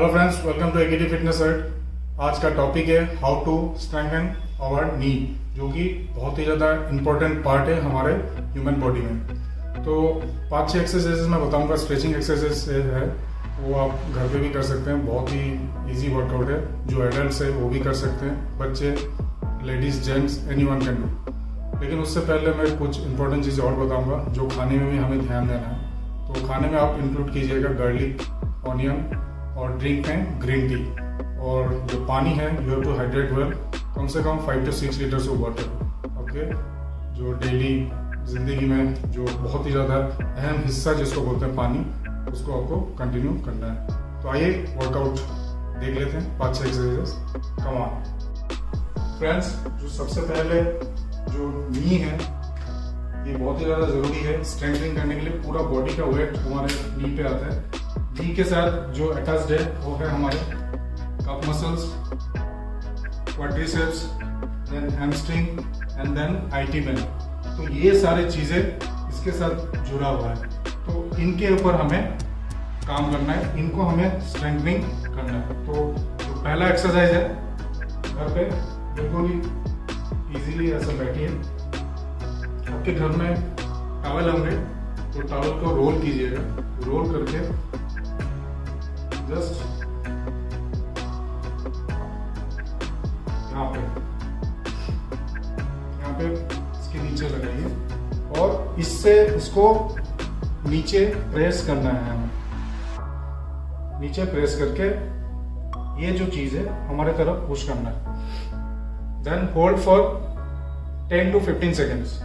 Hello friends, welcome to AKT fitness set. आज का topic है how to strengthen our knee, जो कि बहुत ही ज़्यादा इंपॉर्टेंट पार्ट है हमारे ह्यूमन बॉडी में। तो 5-6 एक्सरसाइजेस मैं बताऊंगा। स्ट्रेचिंग एक्सरसाइज है, वो आप घर पे भी कर सकते हैं। बहुत ही इजी वर्कआउट है, जो एडल्ट है वो भी कर सकते हैं, बच्चे, ladies, gents, anyone can do. लेकिन उससे पहले मैं कुछ इंपॉर्टेंट चीज़ें और बताऊंगा जो खाने में भी हमें ध्यान देना है। तो खाने में आप इंक्लूड कीजिएगा गार्लिक, ऑनियन, और ड्रिंक में ग्रीन टी। और जो पानी है, you have to hydrate well, कम से कम 5 to 6 litres of water. Okay, जो डेली जिंदगी में जो बहुत ही ज़्यादा अहम हिस्सा जिसको बोलते हैं पानी, उसको आपको कंटिन्यू करना है। तो आइए वर्कआउट देख लेते हैं, 5-6 एक्सरसाइजेस। कम ऑन फ्रेंड्स, जो सबसे पहले जो नी है, ये बहुत ही ज़्यादा ज़रूरी है स्ट्रेंथनिंग करने के लिए। पूरा बॉडी का वेट हमारे नी पे आता है। नी के साथ जो अटैच्ड है वो है हमारे calf muscles, quadriceps, then hamstring and then IT band. तो ये सारी चीज़ें इसके साथ जुड़ा हुआ है। तो इनके ऊपर हमें काम करना है, इनको हमें स्ट्रेंथनिंग करना है। तो जो पहला एक्सरसाइज है, घर पे बिल्कुल ही इजीली ऐसा बैठिए। आपके घर में टॉवल होंगे तो टॉवल को रोल कीजिएगा। रोल करके जस्ट यहाँ पे इसके नीचे लगाइए और इससे इसको नीचे प्रेस करना है हमें। नीचे प्रेस करके ये जो चीज है हमारे तरफ पुश करना है। Then hold for 10 to 15 seconds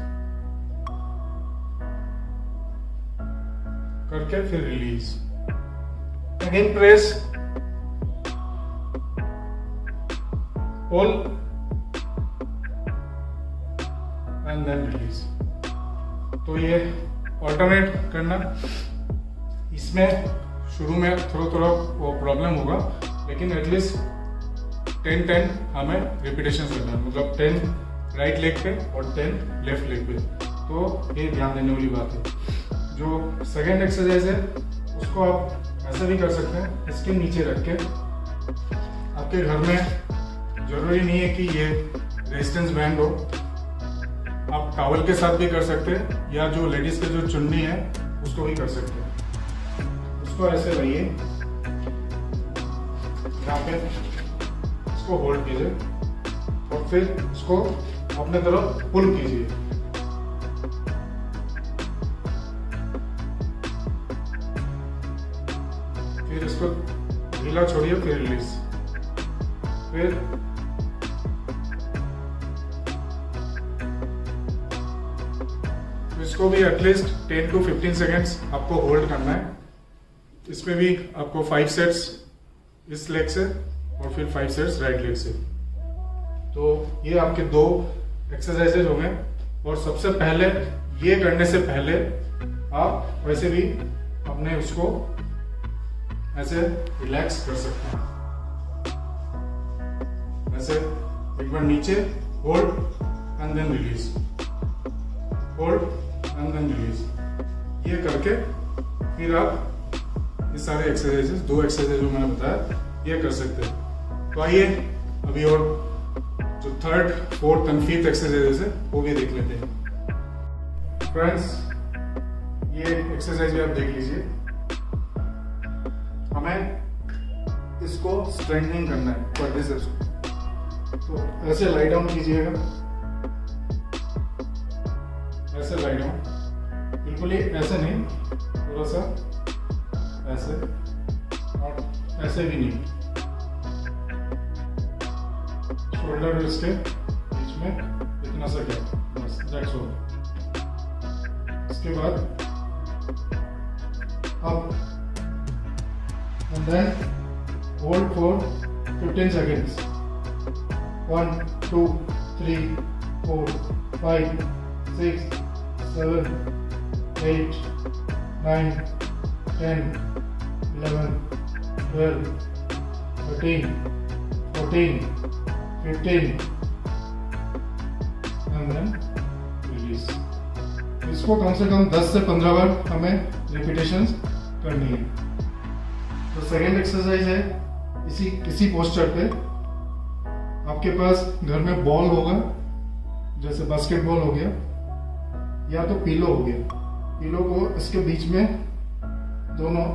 करके फिर release. Again press, hold and then release. तो ये ऑल्टरनेट करना। इसमें शुरू में थोड़ा वो प्रॉब्लम होगा, लेकिन एटलीस्ट 10 हमें रिपीटेशन करना है। मतलब 10 राइट लेग पे और 10 लेफ्ट लेग पे। तो ये ध्यान देने वाली बात है। जो सेकेंड एक्सरसाइज है, उसको आप ऐसे भी कर सकते हैं, इसके नीचे रख के। आपके घर में जरूरी नहीं है कि ये रेजिस्टेंस बैंड हो, आप टॉवल के साथ भी कर सकते हैं, या जो लेडीज के जो चुन्नी है उसको भी कर सकते हैं। उसको ऐसे रहिए, यहाँ पे इसको होल्ड कीजिए और फिर इसको अपने तरफ पुल कीजिए। फिर इसको ढीला छोड़िए, फिर रिलीज। फिर इसको भी एटलीस्ट 10 to 15 सेकेंड्स आपको होल्ड करना है। इसमें भी आपको 5 सेट्स इस लेग से और फिर 5 सेट्स राइट लेग से। तो ये आपके 2 एक्सरसाइजेज हो गए। और सबसे पहले ये करने से पहले आप वैसे भी अपने उसको ऐसे रिलैक्स कर सकते हैं। ऐसे एक बार नीचे, hold and then release, hold and then release. ये करके फिर आप ये सारे एक्सरसाइजेस, 2 एक्सरसाइज जो मैंने बताया, ये कर सकते हैं। तो आइए अभी और जो 3rd, 4th and 5th exercises है वो भी देख लेते हैं। फ्रेंड्स, ये एक्सरसाइज भी आप देख लीजिए। हमें इसको स्ट्रेंथनिंग करना है क्वाड्रिसेप्स को। तो ऐसे लाई डाउन कीजिएगा, ऐसे लाई डाउन, बिल्कुल ही ऐसे नहीं, थोड़ा सा ऐसे और ऐसे भी नहीं। शोल्डर इसके बीच में इतना सा गैप, बस दैट्स ऑल। इसके बाद अब and then hold for 15 seconds. 1, 2, 3, 4, 5, 6, 7, 8, 9, 10, 11, 12, 13, 14, 15 and then release. इसको कम से कम 10 से 15 बार हमें रिपीटेशंस करनी है। तो सेकेंड एक्सरसाइज है इसी पोस्चर पे आपके पास घर में बॉल होगा, जैसे बास्केटबॉल हो गया या तो पिलो हो गया। पिलो को इसके बीच में, दोनों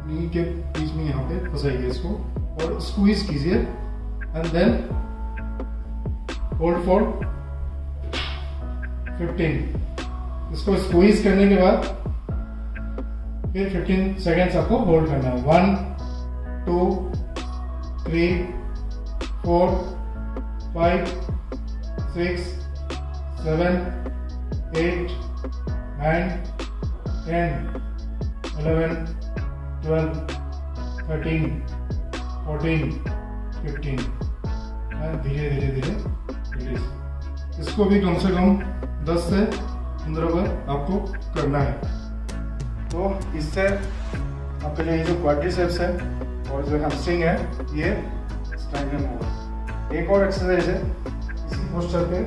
नी के बीच में यहाँ पे फंसाइए इसको और स्क्वीज कीजिए एंड देन होल्ड फॉर 15। इसको स्क्वीज करने के बाद फिर 15 सेकेंड्स आपको होल्ड करना है। 1 2 3 4 5 6 7 8 9 10 11 12 13 14 15 धीरे धीरे धीरे रिलीज। इसको भी कम से कम 10 से 15 बार आपको करना है। तो इससे आपके लिए ये जो क्वाड्रिसेप्स है और जो हैमस्ट्रिंग है ये स्ट्रेंथन होगा। एक और एक्सरसाइज है, इसी पोस्चर पे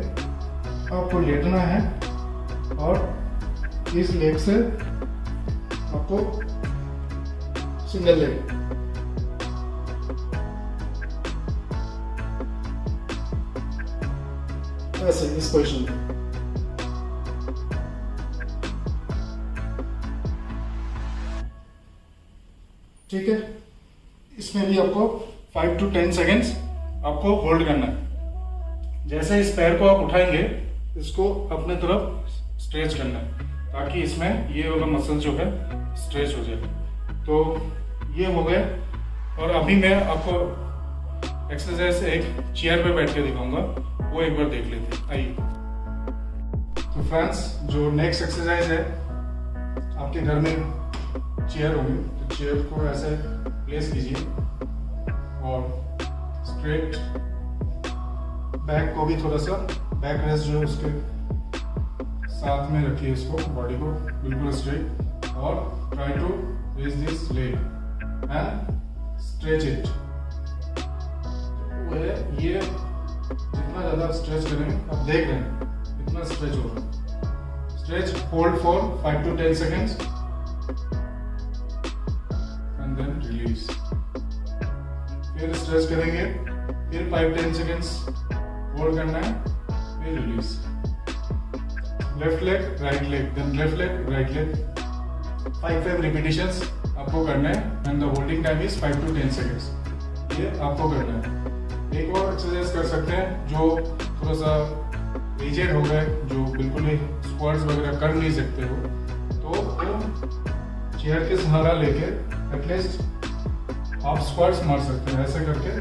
आपको लेटना है और इस लेग से आपको सिंगल लेग ऐसे इस पोजीशन में। ठीक है, इसमें भी आपको 5 to 10 सेकेंड्स आपको होल्ड करना है। जैसे इस पैर को आप उठाएंगे, इसको अपने तरफ स्ट्रेच करना है ताकि इसमें ये वाला मसल जो है स्ट्रेच हो जाए। तो ये हो गया। और अभी मैं आपको एक्सरसाइज एक चेयर पे बैठ के दिखाऊंगा, वो एक बार देख लेते हैं। आइए। तो फ्रेंड्स, जो नेक्स्ट एक्सरसाइज है, आपके घर में चेयर होगी तो चेयर को ऐसे प्लेस कीजिए और स्ट्रेट बैक को भी थोड़ा सा बैक रेस्ट जो है उसके साथ में रखिए, इसको बॉडी को बिल्कुल स्ट्रेट और try to raise this leg and stretch it. ये जितना ज़्यादा स्ट्रेच करेंगे, आप देख रहे हैं इतना स्ट्रेच होगा। Stretch, hold for 5 to 10 seconds and then release. फिर स्ट्रेच करेंगे, फिर 5-10 सेकेंड्स होल्ड करना है, फिर release. Left leg right leg, then left leg right leg. 5 repetitions आपको करना है and the holding time is 5 to 10 seconds. ये आपको करना है। एक और एक्सरसाइज कर सकते हैं जो थोड़ा सा एजेड हो गए, जो बिल्कुल ही स्क्वाट्स वगैरह कर नहीं सकते हो, तो वो चेयर के सहारा लेके एटलीस्ट आप स्क्वाट्स मार सकते हैं। ऐसे करके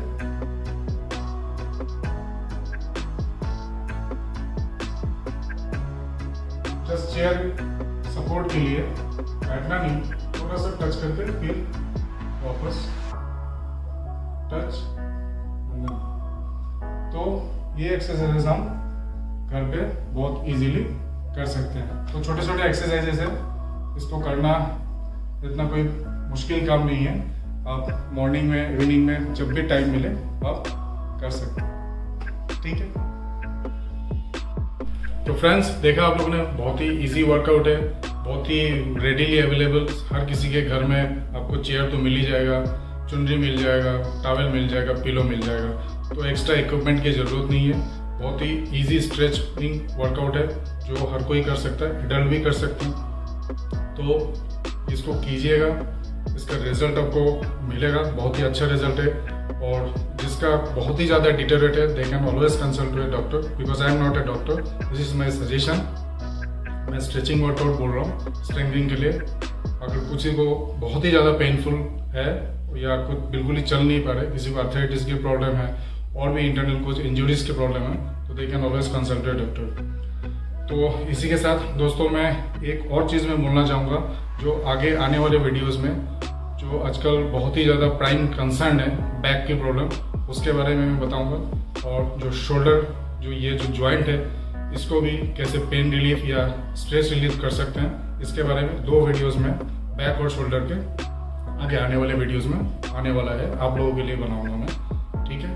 जस्ट चेयर सपोर्ट के लिए, बैठना नहीं, थोड़ा सा टच करके फिर वापस टच। तो ये एक्सरसाइजेस हम घर पे बहुत इजीली कर सकते हैं। तो छोटे छोटे एक्सरसाइजेस है, इसको करना इतना कोई मुश्किल काम नहीं है। आप मॉर्निंग में, इवनिंग में, जब भी टाइम मिले आप कर सकते हैं। ठीक है, तो फ्रेंड्स, देखा आप लोगों ने, बहुत ही इजी वर्कआउट है, बहुत ही रेडीली अवेलेबल। हर किसी के घर में आपको चेयर तो मिल ही जाएगा, चुनरी मिल जाएगा, टॉवल मिल जाएगा, पिलो मिल जाएगा। तो एक्स्ट्रा इक्विपमेंट की ज़रूरत नहीं है। बहुत ही इजी स्ट्रेचिंग वर्कआउट है जो हर कोई कर सकता है, एडल्ट भी कर सकते हैं। तो इसको कीजिएगा, इसका रिजल्ट आपको मिलेगा, बहुत ही अच्छा रिजल्ट है। और जिसका बहुत ही ज़्यादा डिटेरेट है, they can always consult to a doctor, because I am not a doctor, this is my suggestion. मैं स्ट्रेचिंग वर्कआउट बोल रहा हूँ स्ट्रेंथनिंग के लिए। अगर किसी को बहुत ही ज़्यादा पेनफुल है या कुछ बिल्कुल ही चल नहीं पा रहे, किसी को आर्थराइटिस की प्रॉब्लम है और भी इंटरनल कुछ इंजरीज की प्रॉब्लम है, तो दे can always consult A doctor. तो इसी के साथ दोस्तों, मैं एक और चीज़ मैं बोलना चाहूँगा, जो आगे आने वाले वीडियोस में जो आजकल बहुत ही ज़्यादा प्राइम कंसर्न है, बैक की प्रॉब्लम, उसके बारे में मैं बताऊँगा। और जो शोल्डर, जो ये जो जॉइंट है, इसको भी कैसे पेन रिलीफ या स्ट्रेस रिलीफ कर सकते हैं, इसके बारे में 2 वीडियोस में बैक और शोल्डर के आगे आने वाले वीडियोस में आने वाला है, आप लोगों के लिए बनाऊंगा मैं। ठीक है,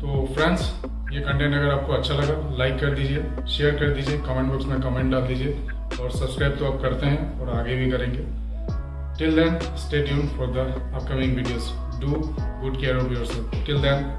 तो फ्रेंड्स, ये कंटेंट अगर आपको अच्छा लगा, लाइक कर दीजिए, शेयर कर दीजिए, कमेंट बॉक्स में कमेंट डाल दीजिए, और सब्सक्राइब तो आप करते हैं और आगे भी करेंगे। Till then, stay tuned for the upcoming videos. do good care of yourself. Till then,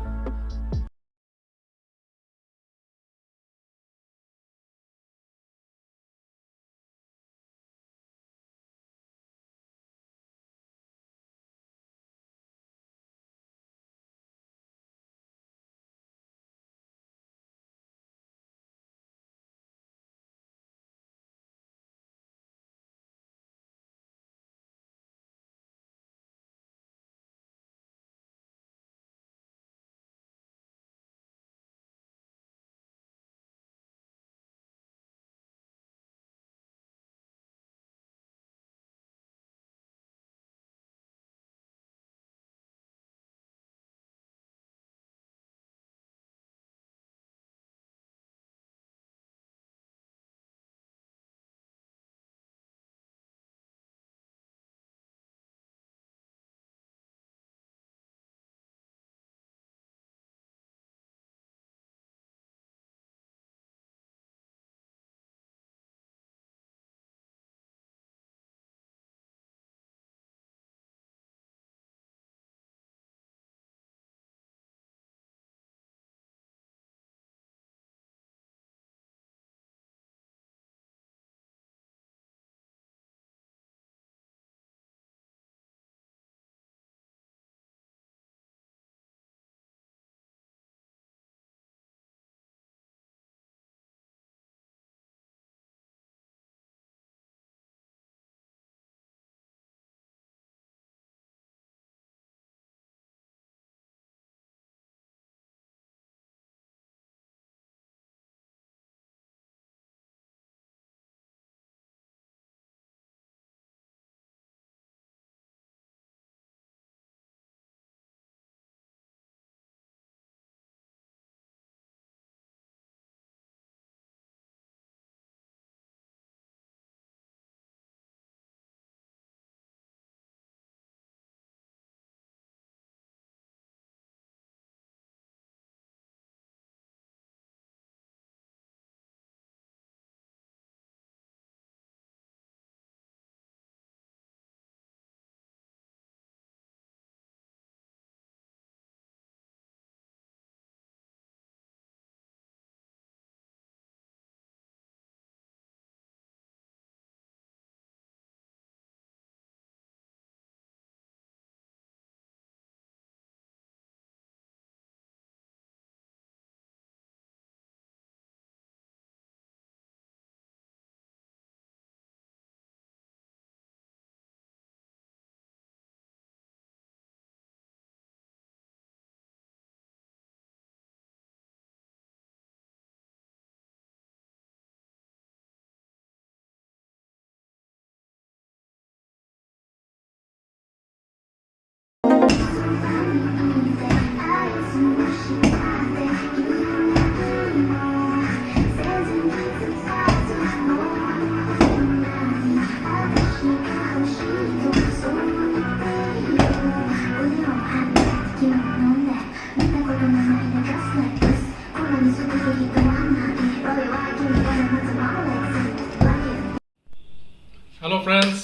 hello friends,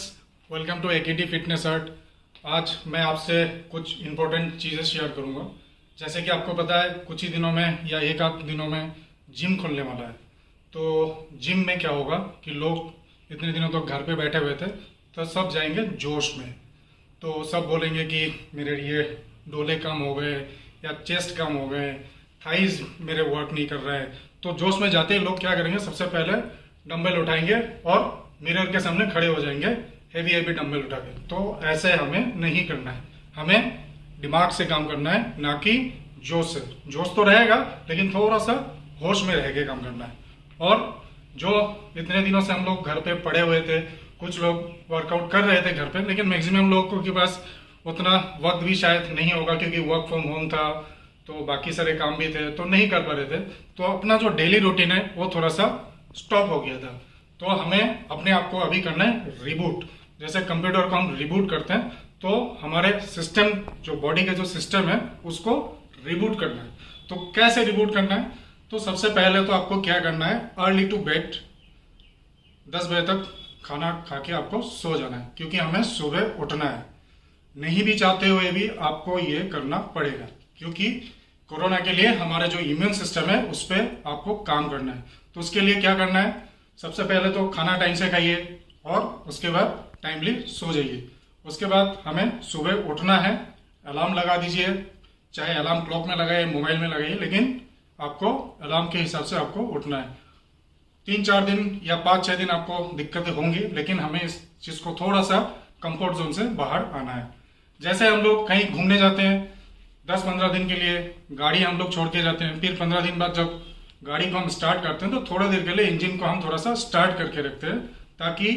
welcome to AKT fitness art. आज मैं आपसे कुछ इम्पोर्टेंट चीज़ें शेयर करूंगा। जैसे कि आपको पता है कुछ ही दिनों में या एक आध दिनों में जिम खुलने वाला है। तो जिम में क्या होगा कि लोग इतने दिनों तो घर पे बैठे हुए थे, तो सब जाएंगे जोश में। तो सब बोलेंगे कि मेरे ये डोले कम हो गए या चेस्ट कम हो गए, थाइज मेरे वर्क नहीं कर रहे हैं। तो जोश में जाते ही लोग क्या करेंगे, सबसे पहले डंबल उठाएंगे और मिरर के सामने खड़े हो जाएंगे हेवी हेवी डंबल उठा के। तो ऐसे हमें नहीं करना है, हमें दिमाग से काम करना है, ना कि जोश से। जोश तो रहेगा लेकिन थोड़ा सा होश में रह के काम करना है। और जो इतने दिनों से हम लोग घर पे पड़े हुए थे, कुछ लोग वर्कआउट कर रहे थे घर पे, लेकिन मैक्सिमम लोगों के पास उतना वक्त भी शायद नहीं होगा क्योंकि वर्क फ्रॉम होम था, तो बाकी सारे काम भी थे, तो नहीं कर पा रहे थे। तो अपना जो डेली रूटीन है वो थोड़ा सा स्टॉप हो गया था। तो हमें अपने आप को अभी करना है रिबूट। जैसे कंप्यूटर को हम रिबूट करते हैं, तो हमारे सिस्टम, जो बॉडी का जो सिस्टम है, उसको रिबूट करना है। तो कैसे रिबूट करना है? तो सबसे पहले तो आपको क्या करना है, अर्ली टू बेड, 10 बजे तक खाना खा के आपको सो जाना है, क्योंकि हमें सुबह उठना है। नहीं भी चाहते हुए भी आपको ये करना पड़ेगा, क्योंकि कोरोना के लिए हमारे जो इम्यून सिस्टम है उस पर आपको काम करना है। तो उसके लिए क्या करना है, सबसे पहले तो खाना टाइम से खाइए और उसके बाद टाइमली सो जाइए। उसके बाद हमें सुबह उठना है, अलार्म लगा दीजिए, चाहे अलार्म क्लॉक में लगाइए, मोबाइल में लगाइए, लेकिन आपको अलार्म के हिसाब से आपको उठना है। 3-4 दिन या 5-6 दिन आपको दिक्कतें होंगी, लेकिन हमें इस चीज़ को थोड़ा सा कंफर्ट जोन से बाहर आना है। जैसे हम लोग कहीं घूमने जाते हैं 10-15 दिन के लिए, गाड़ी हम लोग छोड़ के जाते हैं, फिर 15 दिन बाद जब गाड़ी को हम स्टार्ट करते हैं तो थोड़ा देर के लिए इंजन को हम थोड़ा सा स्टार्ट करके रखते हैं, ताकि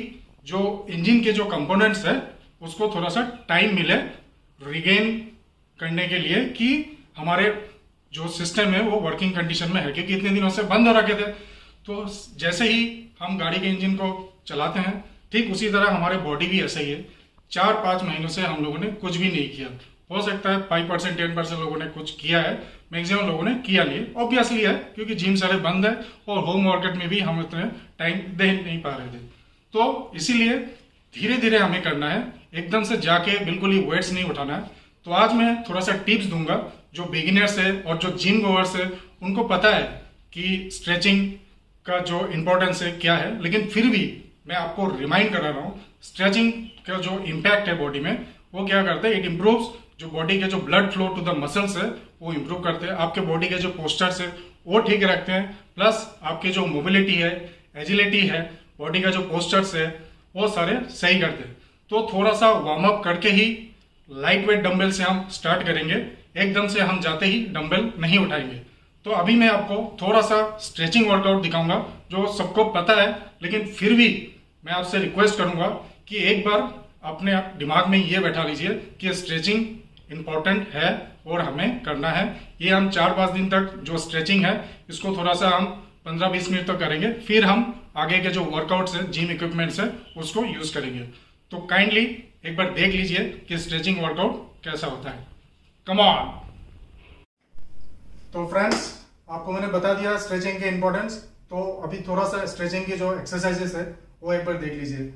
जो इंजन के जो कंपोनेंट्स है उसको थोड़ा सा टाइम मिले रिगेन करने के लिए, कि हमारे जो सिस्टम है वो वर्किंग कंडीशन में है, क्योंकि इतने दिनों से बंद हो रखे थे। तो जैसे ही हम गाड़ी के इंजन को चलाते हैं, ठीक उसी तरह हमारे बॉडी भी ऐसा ही है। 4-5 महीनों से हम लोगों ने कुछ भी नहीं किया। हो सकता है 5% 10% लोगों ने कुछ किया है, मैक्सिमम लोगों ने किया नहीं। ऑब्वियसली है, क्योंकि जिम सारे बंद है और होम वर्कआउट में भी हम इतने टाइम दे नहीं पा रहे थे। तो इसीलिए धीरे धीरे हमें करना है, एकदम से जाके बिल्कुल ही वेट्स नहीं उठाना है। तो आज मैं थोड़ा सा टिप्स दूंगा जो बिगिनर्स है और जो जिम गोवर्स है उनको पता है कि स्ट्रेचिंग का जो इम्पोर्टेंस है क्या है, लेकिन फिर भी मैं आपको रिमाइंड करा रहा हूँ। स्ट्रेचिंग का जो इम्पैक्ट है बॉडी में, वो क्या करते हैं, इट इम्प्रूव्स जो बॉडी के जो blood flow to the muscles है वो इम्प्रूव करते हैं, आपके बॉडी के जो पोस्चर्स है वो ठीक रखते हैं, प्लस आपकी जो मोबिलिटी है, एजिलिटी है, बॉडी का जो पोस्चर्स है वो सारे सही करते हैं। तो थोड़ा सा वार्म अप करके ही लाइट वेट डंबल से हम स्टार्ट करेंगे, एकदम से हम जाते ही डंबल नहीं उठाएंगे। तो अभी मैं आपको थोड़ा सा स्ट्रेचिंग वर्कआउट दिखाऊंगा जो सबको पता है, लेकिन फिर भी मैं आपसे रिक्वेस्ट करूंगा कि एक बार अपने दिमाग में ये बैठा लीजिए कि स्ट्रेचिंग इंपॉर्टेंट है और हमें करना है। ये हम 4-5 दिन तक जो स्ट्रेचिंग है इसको थोड़ा सा हम 15-20 मिनट तक करेंगे, फिर हम आगे के जो वर्कआउट्स है, जिम इक्विपमेंट्स है, उसको यूज करेंगे। तो काइंडली एक बार देख लीजिए कि स्ट्रेचिंग वर्कआउट कैसा होता है। Come on. तो फ्रेंड्स, आपको मैंने बता दिया स्ट्रेचिंग के इम्पोर्टेंस। तो अभी थोड़ा सा स्ट्रेचिंग की जो एक्सरसाइजेस है वो एक बार देख लीजिए।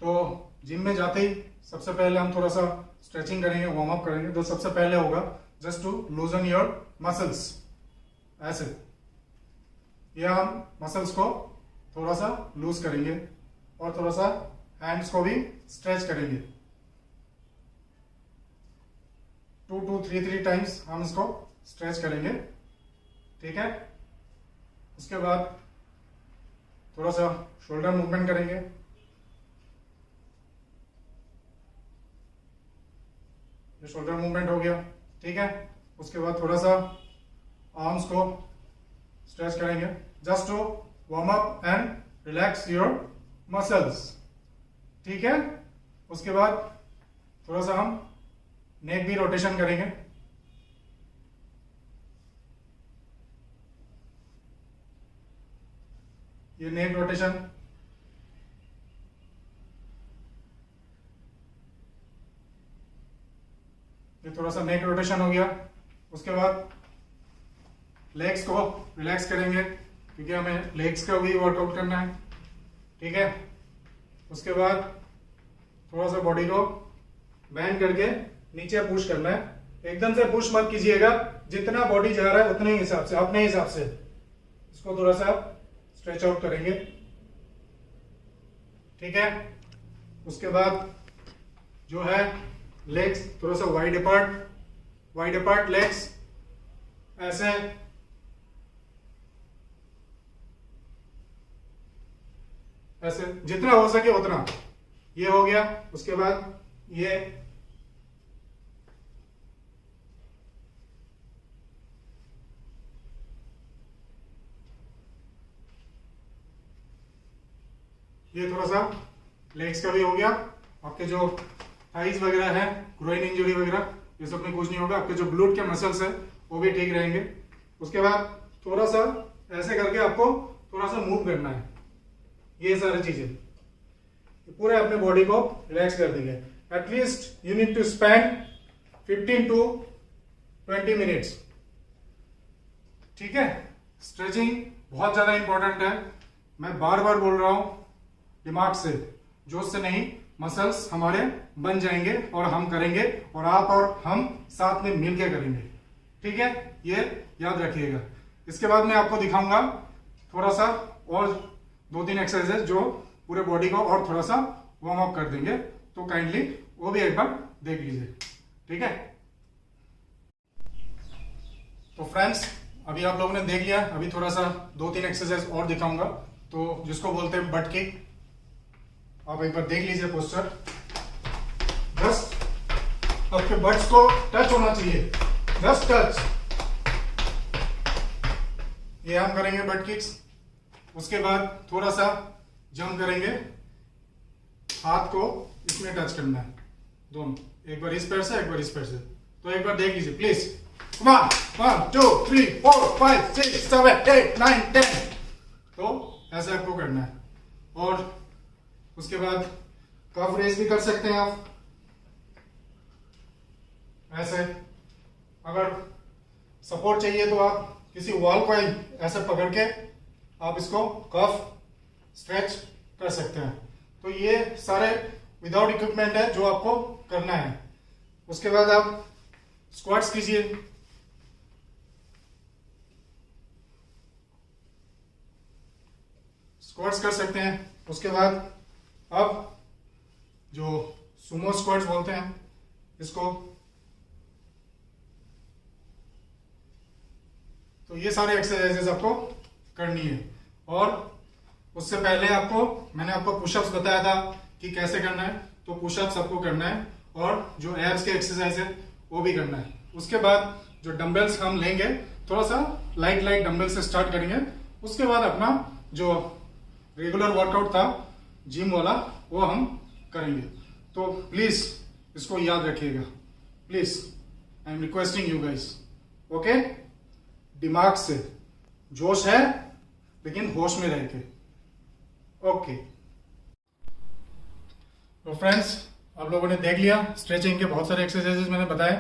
तो जिम में जाते ही सबसे पहले हम थोड़ा सा स्ट्रेचिंग करेंगे, वार्म अप करेंगे। तो सबसे पहले होगा just to loosen your muscles, ऐसे ये हम मसल्स को थोड़ा सा लूज करेंगे और थोड़ा सा हैंड्स को भी स्ट्रेच करेंगे। 2 to 3 टाइम्स हम इसको स्ट्रेच करेंगे, ठीक है। उसके बाद थोड़ा सा शोल्डर मूवमेंट करेंगे, ये शोल्डर मूवमेंट हो गया, ठीक है। उसके बाद थोड़ा सा आर्म्स को स्ट्रेच करेंगे, just to warm up and relax your muscles, ठीक है। उसके बाद थोड़ा सा हम नेक भी रोटेशन करेंगे, ये नेक रोटेशन, ये थोड़ा सा नेक रोटेशन हो गया। उसके बाद लेग्स को रिलैक्स करेंगे, क्योंकि हमें लेग्स का भी वर्कआउट करना है, ठीक है। उसके बाद थोड़ा सा बॉडी को बैंड करके नीचे पुश करना है, एकदम से पुश मत कीजिएगा, जितना बॉडी जा रहा है उतने हिसाब से, अपने हिसाब से इसको थोड़ा सा स्ट्रेच आउट करेंगे, ठीक है। उसके बाद जो है लेग्स थोड़ा सा वाइड अपार्ट लेग्स, ऐसे ऐसे जितना हो सके उतना, ये हो गया। उसके बाद ये थोड़ा सा लेग्स का भी हो गया। आपके जो थाइज वगैरह है, ग्रोइन इंजरी वगैरह, ये सब में कुछ नहीं होगा। आपके जो ग्लूट के मसल्स है वो भी ठीक रहेंगे। उसके बाद थोड़ा सा ऐसे करके आपको थोड़ा सा मूव करना है, ये सारी चीजें पूरे अपने बॉडी को रिलैक्स कर देंगे। At least you need to spend 15 to 20 minutes, ठीक है। स्ट्रेचिंग बहुत ज्यादा इंपॉर्टेंट है, मैं बार बार बोल रहा हूं, दिमाग से, जोश से नहीं, मसल्स हमारे बन जाएंगे और हम करेंगे, और आप और हम साथ में मिलकर करेंगे। ठीक है, ये याद रखिएगा। इसके बाद मैं आपको दिखाऊंगा थोड़ा सा और 2-3 एक्सरसाइज जो पूरे बॉडी को और थोड़ा सा वार्म अप कर देंगे, तो काइंडली वो भी एक बार देख लीजिए। ठीक है, तो फ्रेंड्स अभी आप लोगों ने देख लिया, अभी थोड़ा सा 2-3 एक्सरसाइज और दिखाऊंगा, तो जिसको बोलते हैं बट किक। आप एक बार देख लीजिए पोस्चर, बस आपके बट्स को टच होना चाहिए, जस्ट टच। ये हम करेंगे बट किक्स। उसके बाद थोड़ा सा जंप करेंगे, हाथ को इसमें टच करना है दोनों, एक बार इस पैर से एक बार इस पैर से। तो एक बार देख लीजिए प्लीज। 1 2 3 4 5 6 7 8 9 10। तो ऐसे आपको करना है। और उसके बाद कफ रेस भी कर सकते हैं आप ऐसे। अगर सपोर्ट चाहिए तो आप किसी वॉल को ऐसे पकड़ के आप इसको कफ स्ट्रेच कर सकते हैं। तो ये सारे विदाउट इक्विपमेंट है जो आपको करना है। उसके बाद आप स्क्वाट्स कीजिए। स्क्वाट्स कर सकते हैं। उसके बाद अब जो सुमो स्क्वाट्स बोलते हैं इसको, तो ये सारे एक्सरसाइजेस आपको करनी है। और उससे पहले मैंने आपको पुशअप्स बताया था कि कैसे करना है, तो पुशअप्स आपको करना है और जो एब्स के एक्सरसाइज है वो भी करना है। उसके बाद जो डंबल्स हम लेंगे, थोड़ा सा लाइट डंबल से स्टार्ट करेंगे। उसके बाद अपना जो रेगुलर वर्कआउट था जिम वाला वो हम करेंगे। तो प्लीज इसको याद रखिएगा, please I am requesting you guys, okay. दिमाग से, जोश है लेकिन होश में रह के, ओके। तो फ्रेंड्स आप लोगों ने देख लिया स्ट्रेचिंग के बहुत सारे एक्सरसाइजेस मैंने बताए,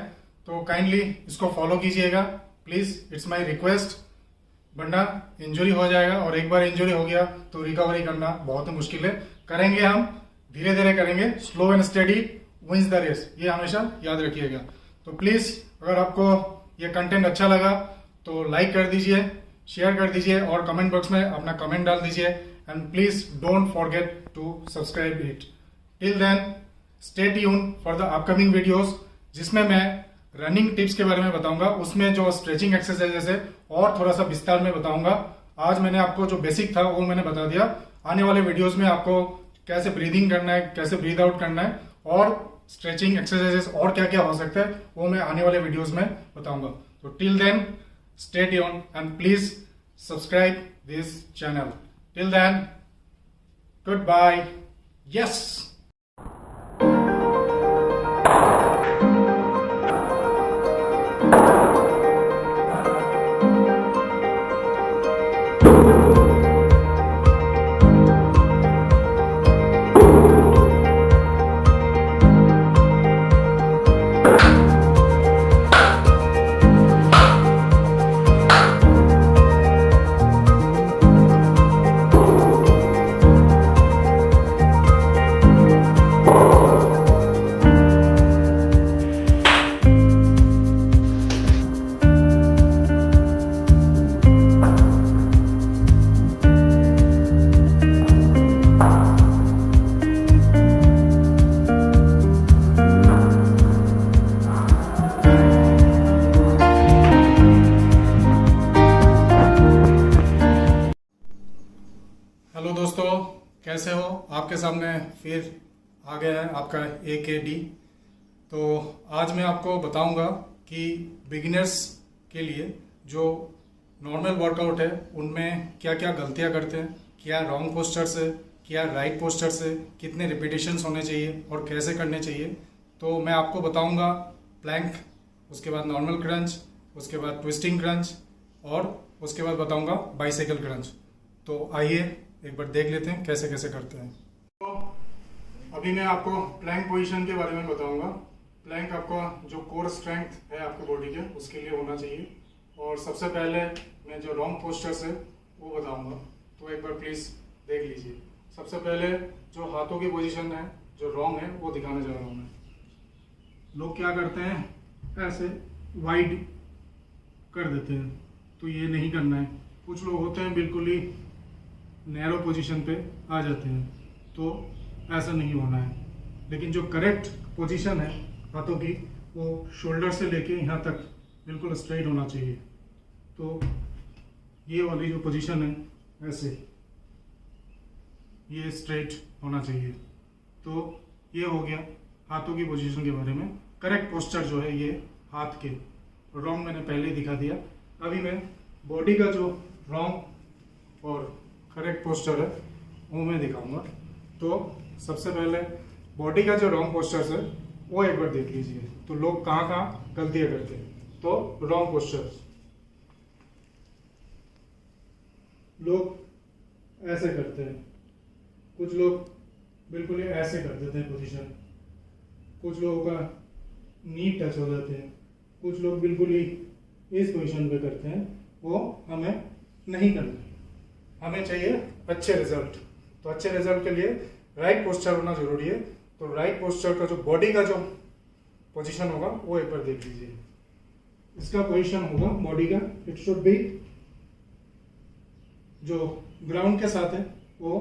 तो काइंडली इसको फॉलो कीजिएगा प्लीज, इट्स माय रिक्वेस्ट। वरना इंजरी हो जाएगा, और एक बार इंजरी हो गया तो रिकवरी करना बहुत ही मुश्किल है। करेंगे हम, धीरे धीरे करेंगे, slow and steady wins the race, ये हमेशा याद रखिएगा। तो प्लीज अगर आपको ये कंटेंट अच्छा लगा तो लाइक कर दीजिए, शेयर कर दीजिए और कमेंट बॉक्स में अपना कमेंट डाल दीजिए। And please don't forget to subscribe it. Till then stay tune for the upcoming videos, जिसमें मैं रनिंग टिप्स के बारे में बताऊंगा, उसमें जो स्ट्रेचिंग एक्सरसाइजेस है और थोड़ा सा विस्तार में बताऊंगा। आज मैंने आपको जो बेसिक था वो मैंने बता दिया। आने वाले वीडियोस में आपको कैसे ब्रीदिंग करना है, कैसे ब्रीद आउट करना है और स्ट्रेचिंग एक्सरसाइजेस और क्या क्या हो सकता है वो मैं आने वाले वीडियोस में बताऊंगा। तो till then stay tuned and please subscribe this channel. Till then, goodbye. Yes. Hello दोस्तों, कैसे हो? आपके सामने फिर आ गया है आपका AKD। तो आज मैं आपको बताऊंगा कि बिगिनर्स के लिए जो नॉर्मल वर्कआउट है उनमें क्या क्या गलतियां करते हैं, क्या रॉन्ग पोस्चर्स है, क्या राइट पोस्चर्स है, कितने रिपीटेशंस होने चाहिए और कैसे करने चाहिए। तो मैं आपको बताऊंगा प्लैंक, उसके बाद नॉर्मल क्रंच, उसके बाद ट्विस्टिंग क्रंच और उसके बाद बताऊंगा बाइसाइकिल क्रंच। तो आइए एक बार देख लेते हैं कैसे कैसे करते हैं। तो अभी मैं आपको प्लैंक पोजीशन के बारे में बताऊंगा। प्लैंक आपका जो कोर स्ट्रेंथ है आपके बॉडी के उसके लिए होना चाहिए। और सबसे पहले मैं जो रॉन्ग पोस्चर्स है वो बताऊंगा, तो एक बार प्लीज देख लीजिए। सबसे पहले जो हाथों की पोजीशन है, जो रॉन्ग है वो दिखाने जा रहा हूँ मैं। लोग क्या करते हैं, ऐसे वाइड कर देते हैं, तो ये नहीं करना है। कुछ लोग होते हैं बिल्कुल ही नैरो पोजीशन पे आ जाते हैं, तो ऐसा नहीं होना है। लेकिन जो करेक्ट पोजीशन है हाथों की, वो शोल्डर से लेके यहाँ तक बिल्कुल स्ट्रेट होना चाहिए। तो ये वाली जो पोजीशन है ऐसे, ये स्ट्रेट होना चाहिए। तो ये हो गया हाथों की पोजीशन के बारे में। करेक्ट पोस्चर जो है ये हाथ के, रॉन्ग मैंने पहले दिखा दिया। अभी मैं बॉडी का जो रॉन्ग और करेक्ट पोस्चर है वो मैं दिखाऊंगा। तो सबसे पहले बॉडी का जो रॉन्ग पोस्चर है वो एक बार देख लीजिए। तो लोग कहाँ कहाँ गलतियाँ करते हैं। तो रॉन्ग पोस्चर, लोग ऐसे करते हैं, कुछ लोग बिल्कुल ही ऐसे कर देते हैं पोजीशन, कुछ लोगों का नी टच हो जाते हैं, कुछ लोग बिल्कुल ही इस पोजीशन पे करते हैं। वो हमें नहीं करना, हमें चाहिए अच्छे रिजल्ट। तो अच्छे रिजल्ट के लिए राइट पोस्चर होना जरूरी है। तो राइट पोस्चर का जो बॉडी का जो पोजीशन होगा वो एक बार देख लीजिए। इसका पोजीशन होगा बॉडी का, इट शुड बी जो ग्राउंड के साथ है वो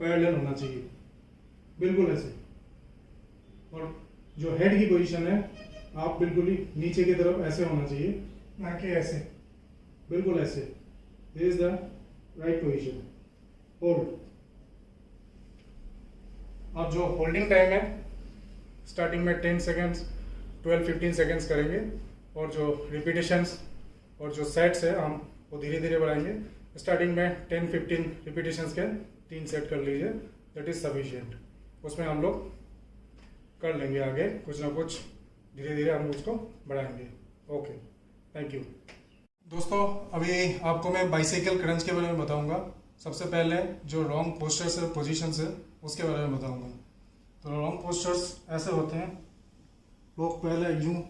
पैरेलल होना चाहिए, बिल्कुल ऐसे। और जो हेड की पोजीशन है, आप बिल्कुल ही नीचे की तरफ ऐसे होना चाहिए, ना कि ऐसे, बिल्कुल ऐसे। This is the right position. Hold. अब जो होल्डिंग टाइम है, स्टार्टिंग में 10 सेकेंड्स, 12-15 सेकेंड्स करेंगे। और जो रिपीटेशंस और जो सेट्स है हम वो धीरे धीरे बढ़ाएंगे। स्टार्टिंग में 10-15 रिपीटेशंस के 3 सेट कर लीजिए, दैट इज सफिशिएंट। उसमें हम लोग कर लेंगे आगे कुछ ना कुछ, धीरे धीरे हम उसको बढ़ाएंगे। Okay, thank you. दोस्तों, अभी आपको मैं बाइसाइकिल क्रंच के बारे में बताऊंगा। सबसे पहले जो रॉन्ग पोस्चर्स है, पोजीशंस है, उसके बारे में बताऊंगा। तो रॉन्ग पोस्चर्स ऐसे होते हैं, लोग पहले यूं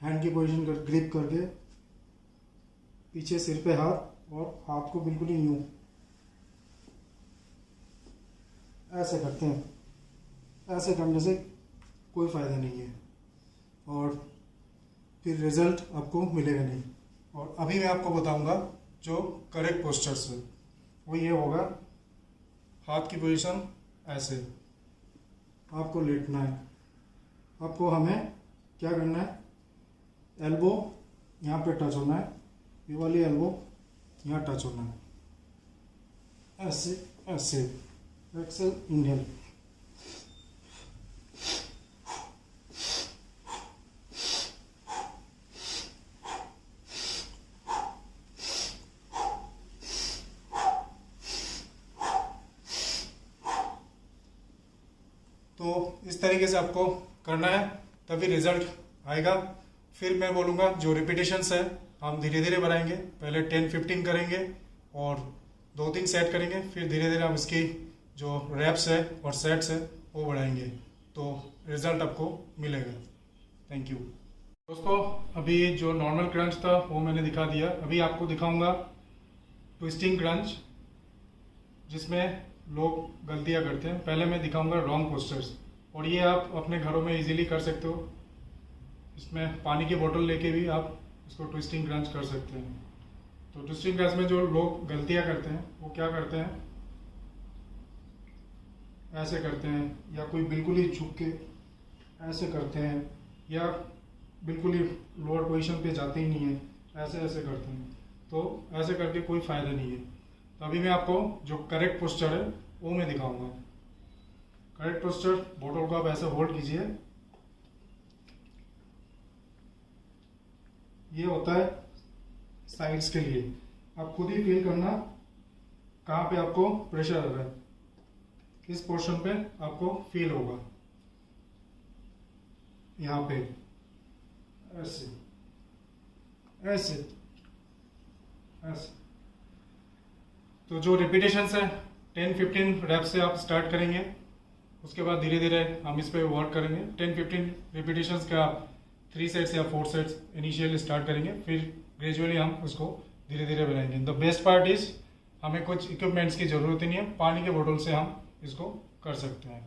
हैंड की पोजीशन कर ग्रिप करके पीछे सिर पे हाथ, और हाथ को बिल्कुल ही यूं ऐसे करते हैं। ऐसे करने से कोई फ़ायदा नहीं है और फिर रिजल्ट आपको मिलेगा नहीं। और अभी मैं आपको बताऊंगा जो करेक्ट पोस्चर्स है, वो ये होगा। हाथ की पोजीशन ऐसे, आपको लेटना है। आपको हमें क्या करना है, एल्बो यहाँ पे टच होना है, ये वाली एल्बो यहाँ टच होना है, ऐसे ऐसे। Exhale, inhale. तो इस तरीके से आपको करना है, तभी रिजल्ट आएगा। फिर मैं बोलूँगा जो रिपीटेशंस है हम धीरे धीरे बढ़ाएंगे। पहले 10-15 करेंगे और 2-3 सेट करेंगे, फिर धीरे धीरे हम इसकी जो रैप्स है और सेट्स है वो बढ़ाएंगे, तो रिजल्ट आपको मिलेगा। Thank you. दोस्तों, अभी जो नॉर्मल क्रंच था वो मैंने दिखा दिया। अभी आपको दिखाऊंगा ट्विस्टिंग क्रंच, जिसमें लोग गलतियां करते हैं। पहले मैं दिखाऊंगा रॉन्ग पोस्चर्स, और ये आप अपने घरों में इजीली कर सकते हो। इसमें पानी की बोतल लेके भी आप इसको ट्विस्टिंग क्रंच कर सकते हैं। तो ट्विस्टिंग क्रंच में जो लोग गलतियां करते हैं वो क्या करते हैं, ऐसे करते हैं, या कोई बिल्कुल ही झुक के ऐसे करते हैं, या बिल्कुल ही लोअर पोजीशन पे जाते ही नहीं है, ऐसे ऐसे करते हैं। तो ऐसे करके कोई फ़ायदा नहीं है। तो अभी मैं आपको जो करेक्ट पोस्चर है वो मैं दिखाऊंगा। करेक्ट पोस्चर, बोतल को आप ऐसे होल्ड कीजिए। ये होता है साइड्स के लिए। आप खुद ही फील करना कहाँ पे आपको प्रेशर आ रहा है, किस पोर्शन पे आपको फील होगा। यहाँ पे ऐसे ऐसे ऐसे। तो जो रिपीटेशंस है 10-15 रैप्स से आप स्टार्ट करेंगे, उसके बाद धीरे धीरे हम इस पे वर्क करेंगे। 10-15 रिपीटेशंस का 3 सेट्स या 4 सेट्स इनिशियली स्टार्ट करेंगे, फिर ग्रेजुअली हम उसको धीरे धीरे बढ़ाएंगे। द बेस्ट पार्ट इज हमें कुछ इक्विपमेंट्स की ज़रूरत ही नहीं है, पानी के बोतल से हम इसको कर सकते हैं।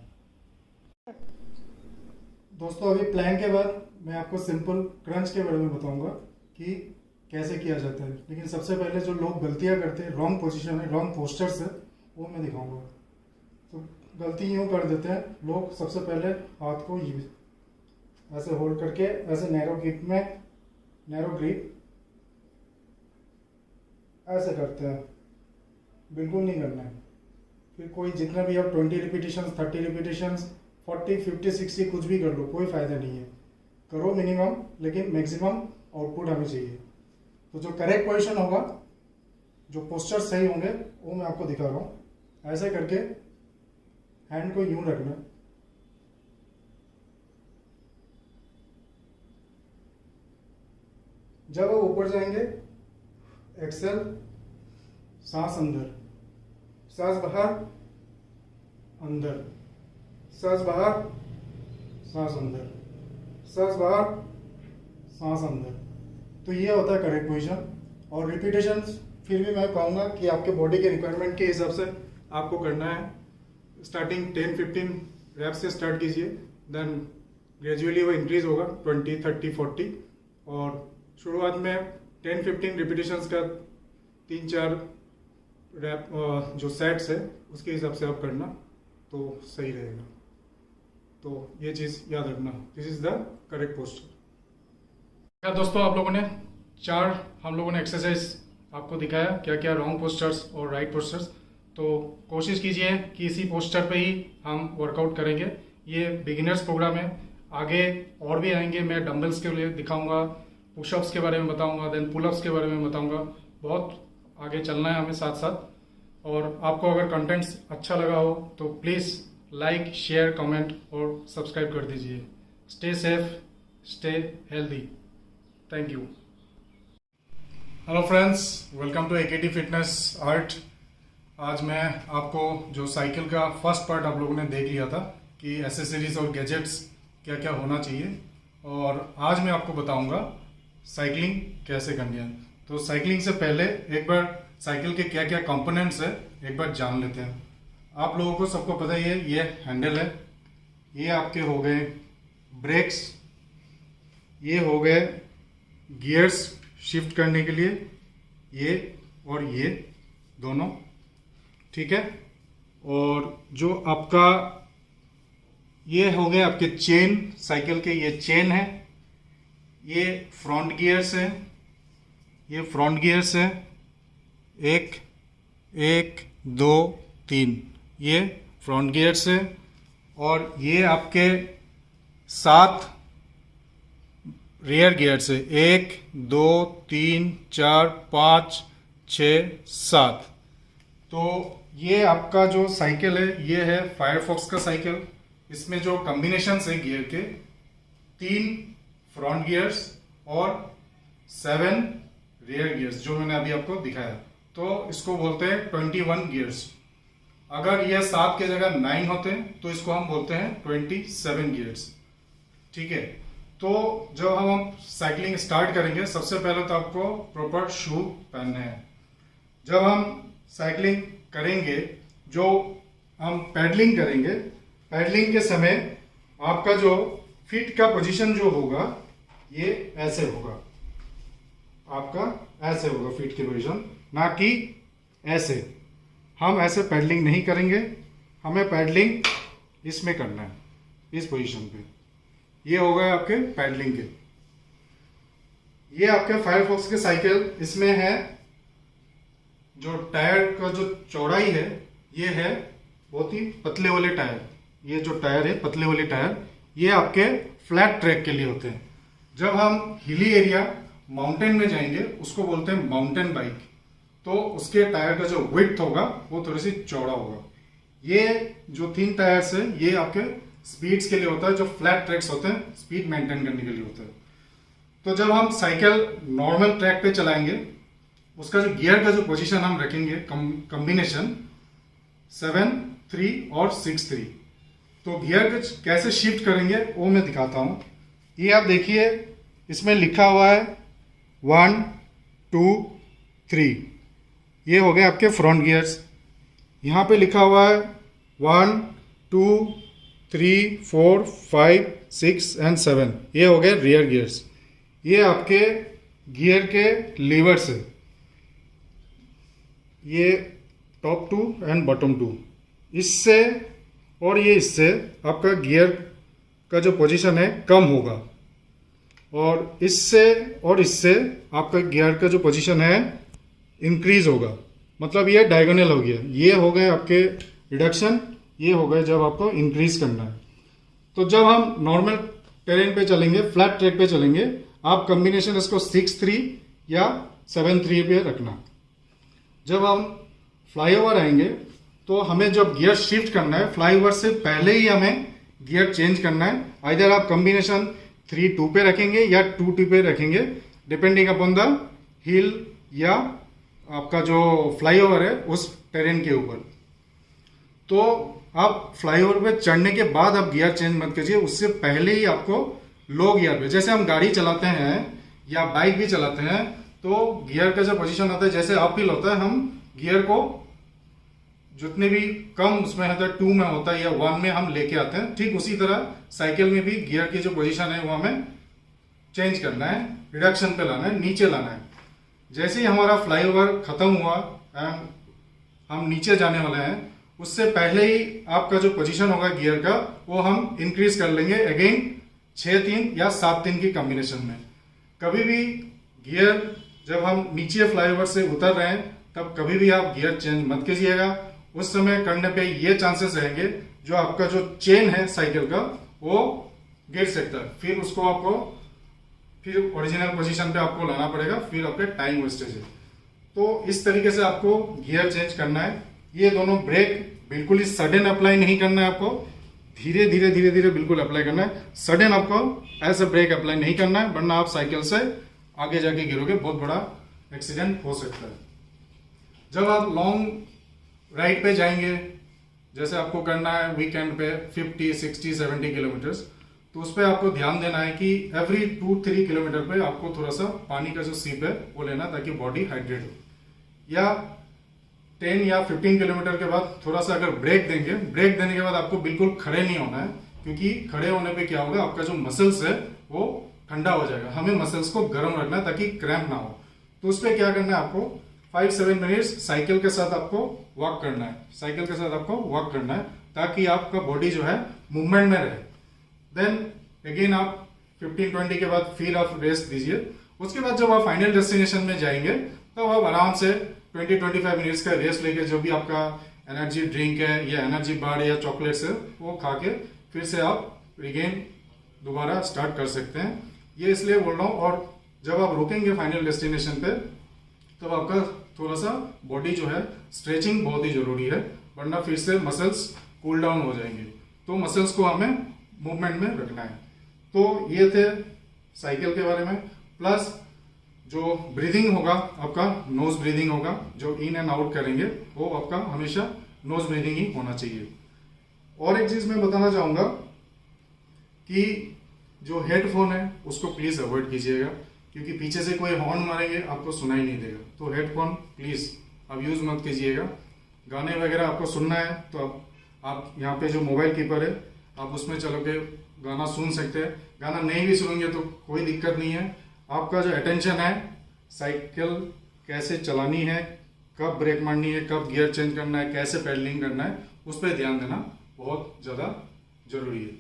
दोस्तों अभी प्लान के बाद मैं आपको सिंपल क्रंच के बारे में बताऊंगा कि कैसे किया जाता है। लेकिन सबसे पहले जो लोग गलतियां करते हैं, रॉन्ग पोजीशन में, रॉन्ग पोस्चर से, वो मैं दिखाऊंगा। तो गलती यूँ कर देते हैं लोग, सबसे पहले हाथ को ऐसे होल्ड करके ऐसे नैरो ग्रिप ऐसे करते हैं, बिल्कुल नहीं करना है। फिर कोई जितना भी आप 20 रिपीटेशन, 30 रिपीटेशन, 40, 50, 60 कुछ भी कर लो, कोई फायदा नहीं है। करो मिनिमम, लेकिन मैक्सिमम आउटपुट हमें चाहिए। तो जो करेक्ट पोजीशन होगा, जो पोस्चर सही होंगे, वो मैं आपको दिखा रहा हूँ। ऐसे करके हैंड को यूं रखना, जब वो ऊपर जाएंगे एक्सेल, सांस अंदर, सांस बाहर, अंदर, सांस बाहर, सांस अंदर, सांस बाहर, सांस अंदर। तो ये होता है करेक्ट पोजीशन। और रिपीटेशन फिर भी मैं कहूँगा कि आपके बॉडी के रिक्वायरमेंट के हिसाब से आपको करना है। स्टार्टिंग 10-15 रैप्स से स्टार्ट कीजिए, देन ग्रेजुअली वो इंक्रीज होगा 20, 30, 40। और शुरुआत में 10-15 रिपीटेशंस का 3-4 रैप जो सेट्स है उसके हिसाब से आप करना तो सही रहेगा। तो ये चीज़ याद रखना, this is the correct posture. क्या दोस्तों, आप लोगों ने 4 हम लोगों ने एक्सरसाइज आपको दिखाया, क्या क्या रॉन्ग पोस्चर्स और राइट पोस्चर्स। तो कोशिश कीजिए कि इसी पोस्चर पे ही हम वर्कआउट करेंगे। ये बिगिनर्स प्रोग्राम है, आगे और भी आएंगे। मैं डंबल्स के लिए दिखाऊंगा, पुशअप्स के बारे में बताऊंगा, देन पुलअप्स के बारे में बताऊंगा। बहुत आगे चलना है हमें साथ साथ। और आपको अगर कंटेंट्स अच्छा लगा हो तो प्लीज़ लाइक, शेयर, कमेंट और सब्सक्राइब कर दीजिए। Stay safe, stay healthy. Thank you. Hello friends, welcome to AKT fitness art. आज मैं आपको जो साइकिल का फर्स्ट पार्ट आप लोगों ने देख लिया था कि एसेसरीज और गैजेट्स क्या क्या होना चाहिए, और आज मैं आपको बताऊंगा साइकिलिंग कैसे करनी है। तो साइकिलिंग से पहले एक बार साइकिल के क्या क्या कंपोनेंट्स है एक बार जान लेते हैं। आप लोगों को सबको पता ही है, ये हैंडल है, ये आपके हो गए ब्रेक्स, ये हो गए गियर्स शिफ्ट करने के लिए, ये और ये दोनों, ठीक है। और जो आपका ये हो गए आपके चेन, साइकिल के ये चेन है, ये फ्रंट गियर्स है, ये फ्रंट गियर्स है, 1 2 3, ये फ्रंट गियर्स है। और ये आपके 7 रियर गियर्स है, 1 2 3 4 5 6 7। तो ये आपका जो साइकिल है ये है फायरफॉक्स का साइकिल। इसमें जो कॉम्बिनेशन है गियर के, 3 फ्रंट गियर्स और 7 रियर गियर्स, जो मैंने अभी आपको दिखाया। तो इसको बोलते हैं 21 गियर्स। अगर ये 7 के जगह 9 होते हैं तो इसको हम बोलते हैं 27 गियर्स, ठीक है। तो जब हम साइकिलिंग स्टार्ट करेंगे, सबसे पहले तो आपको प्रॉपर शू पहनने हैं। जब हम साइकिलिंग करेंगे, जो हम पैडलिंग करेंगे, पैडलिंग के समय आपका जो फीट का पोजीशन जो होगा ये ऐसे होगा, आपका ऐसे होगा फीट की पोजीशन, ना कि ऐसे। हम ऐसे पैडलिंग नहीं करेंगे, हमें पैडलिंग इसमें करना है, इस पोजीशन पे। ये हो गए आपके पैडलिंग के। ये आपके फायरफॉक्स के साइकिल, इसमें है जो टायर का जो चौड़ाई है, ये है बहुत ही पतले वाले टायर। ये जो टायर है पतले वाले टायर, ये आपके फ्लैट ट्रैक के लिए होते हैं। जब हम हिली एरिया माउंटेन में जाएंगे, उसको बोलते हैं माउंटेन बाइक, तो उसके टायर का जो विड्थ होगा वो थोड़ी सी चौड़ा होगा। ये जो 3 टायर्स है ये आपके स्पीड्स के लिए होता है, जो फ्लैट ट्रैक्स होते हैं स्पीड मेंटेन करने के लिए होता है। तो जब हम साइकिल नॉर्मल ट्रैक पे चलाएंगे, उसका जो गियर का जो पोजीशन हम रखेंगे, कॉम्बिनेशन 7 3 और 6 3। तो गियर कैसे शिफ्ट करेंगे वो मैं दिखाता हूँ। ये आप देखिए, इसमें लिखा हुआ है 1 2 3, ये हो गए आपके फ्रंट गियर्स। यहाँ पे लिखा हुआ है 1 2 3, 4, 5, 6 एंड 7 ये हो गए रियर गियर्स। ये आपके गियर के लीवर्स है, ये टॉप 2 एंड बॉटम 2। इससे और ये इससे आपका गियर का जो पोजीशन है कम होगा, और इससे और इससे आपका गियर का जो पोजीशन है इंक्रीज होगा। मतलब ये डायगोनल हो गया। ये हो गए आपके रिडक्शन, ये हो गए जब आपको इंक्रीज करना है। तो जब हम नॉर्मल टेरेन पे चलेंगे, फ्लैट ट्रैक पे चलेंगे, आप कॉम्बिनेशन इसको 6-3 या 7-3 पे रखना। जब हम फ्लाईओवर आएंगे तो हमें जब गियर शिफ्ट करना है, फ्लाईओवर से पहले ही हमें गियर चेंज करना है। आइदर आप कॉम्बिनेशन 3-2 पे रखेंगे या 2-2 पे रखेंगे, डिपेंडिंग अपॉन द हिल या आपका जो फ्लाईओवर है उस टेरेन के ऊपर। तो आप फ्लाईओवर पे चढ़ने के बाद आप गियर चेंज मत कीजिए, उससे पहले ही आपको लो गियर पे, जैसे हम गाड़ी चलाते हैं या बाइक भी चलाते हैं तो गियर का जो पोजीशन होता है, जैसे अप हिल होता है, हम गियर को जितने भी कम उसमें होता है 2 में होता है या 1 में हम लेके आते हैं, ठीक उसी तरह साइकिल में भी गियर की जो पोजीशन है वो हमें चेंज करना है, रिडक्शन पे लाना है, नीचे लाना है। जैसे ही हमारा फ्लाईओवर खत्म हुआ एंड हम नीचे जाने वाले हैं, उससे पहले ही आपका जो पोजीशन होगा गियर का वो हम इंक्रीज कर लेंगे अगेन 6-3 या 7-3 की कॉम्बिनेशन में। कभी भी गियर जब हम नीचे फ्लाईओवर से उतर रहे हैं तब कभी भी आप गियर चेंज मत कीजिएगा। उस समय करने पे ये चांसेस रहेंगे जो आपका जो चेन है साइकिल का वो गिर सकता है, फिर उसको आपको फिर ओरिजिनल पोजीशन पे आपको लाना पड़ेगा, फिर आपके टाइम वेस्टेज है। तो इस तरीके से आपको गियर चेंज करना है। ये दोनों ब्रेक बिल्कुल ही सडन अप्लाई नहीं करना है, आपको धीरे धीरे धीरे धीरे बिल्कुल अप्लाई करना है। सडन आपको ऐसे ब्रेक अप्लाई नहीं करना है, वरना आप साइकिल से आगे जाके गिरोगे, बहुत बड़ा एक्सीडेंट हो सकता है। जब आप लॉन्ग राइड पे जाएंगे, जैसे आपको करना है वीकेंड पे 50, 60, 70 किलोमीटर्स, तो उस पर आपको ध्यान देना है कि एवरी 2-3 किलोमीटर पे आपको थोड़ा सा पानी का जो सिप है वो लेना, ताकि बॉडी हाइड्रेट हो। या 10 या 15 किलोमीटर के बाद थोड़ा सा अगर ब्रेक देंगे, ब्रेक देने के बाद आपको बिल्कुल खड़े नहीं होना है, क्योंकि खड़े होने पे क्या होगा, आपका जो मसल्स है वो ठंडा हो जाएगा। हमें मसल्स को गर्म रखना है ताकि क्रैम्प ना हो। तो उस पर क्या करना है, आपको 5-7 मिनट्स साइकिल के साथ आपको वॉक करना है, साइकिल के साथ आपको वॉक करना है, ताकि आपका बॉडी जो है मूवमेंट में रहे। देन अगेन आप 15-20 के बाद फिर आप रेस्ट दीजिए। उसके बाद जब आप फाइनल डेस्टिनेशन में जाएंगे तो आप आराम से 20-25 मिनट्स का रेस्ट लेके जो भी आपका एनर्जी ड्रिंक है या एनर्जी बार या चॉकलेट्स है वो खा के फिर से आप रिगेन दोबारा स्टार्ट कर सकते हैं। ये इसलिए बोल रहा हूँ। और जब आप रुकेंगे फाइनल डेस्टिनेशन पे तब आपका थोड़ा सा बॉडी जो है स्ट्रेचिंग बहुत ही जरूरी है, वरना फिर से मसल्स कूल डाउन हो जाएंगे। तो मसल्स को हमें मूवमेंट में रखना है। तो ये थे साइकिल के बारे में। प्लस जो ब्रीदिंग होगा आपका नोज ब्रीदिंग होगा, जो इन एंड आउट करेंगे वो आपका हमेशा नोज ब्रीदिंग ही होना चाहिए। और एक चीज मैं बताना चाहूंगा कि जो हेडफोन है उसको प्लीज अवॉइड कीजिएगा, क्योंकि पीछे से कोई हॉर्न मारेंगे आपको सुनाई नहीं देगा। तो हेडफोन प्लीज आप यूज मत कीजिएगा। गाने वगैरह आपको सुनना है तो आप यहाँ पे जो मोबाइल कीपर है आप उसमें चलोगे गाना सुन सकते हैं। गाना नहीं भी सुनेंगे तो कोई दिक्कत नहीं है। आपका जो अटेंशन है साइकिल कैसे चलानी है, कब ब्रेक मारनी है, कब गियर चेंज करना है, कैसे पेडलिंग करना है, उस पर ध्यान देना बहुत ज़्यादा जरूरी है।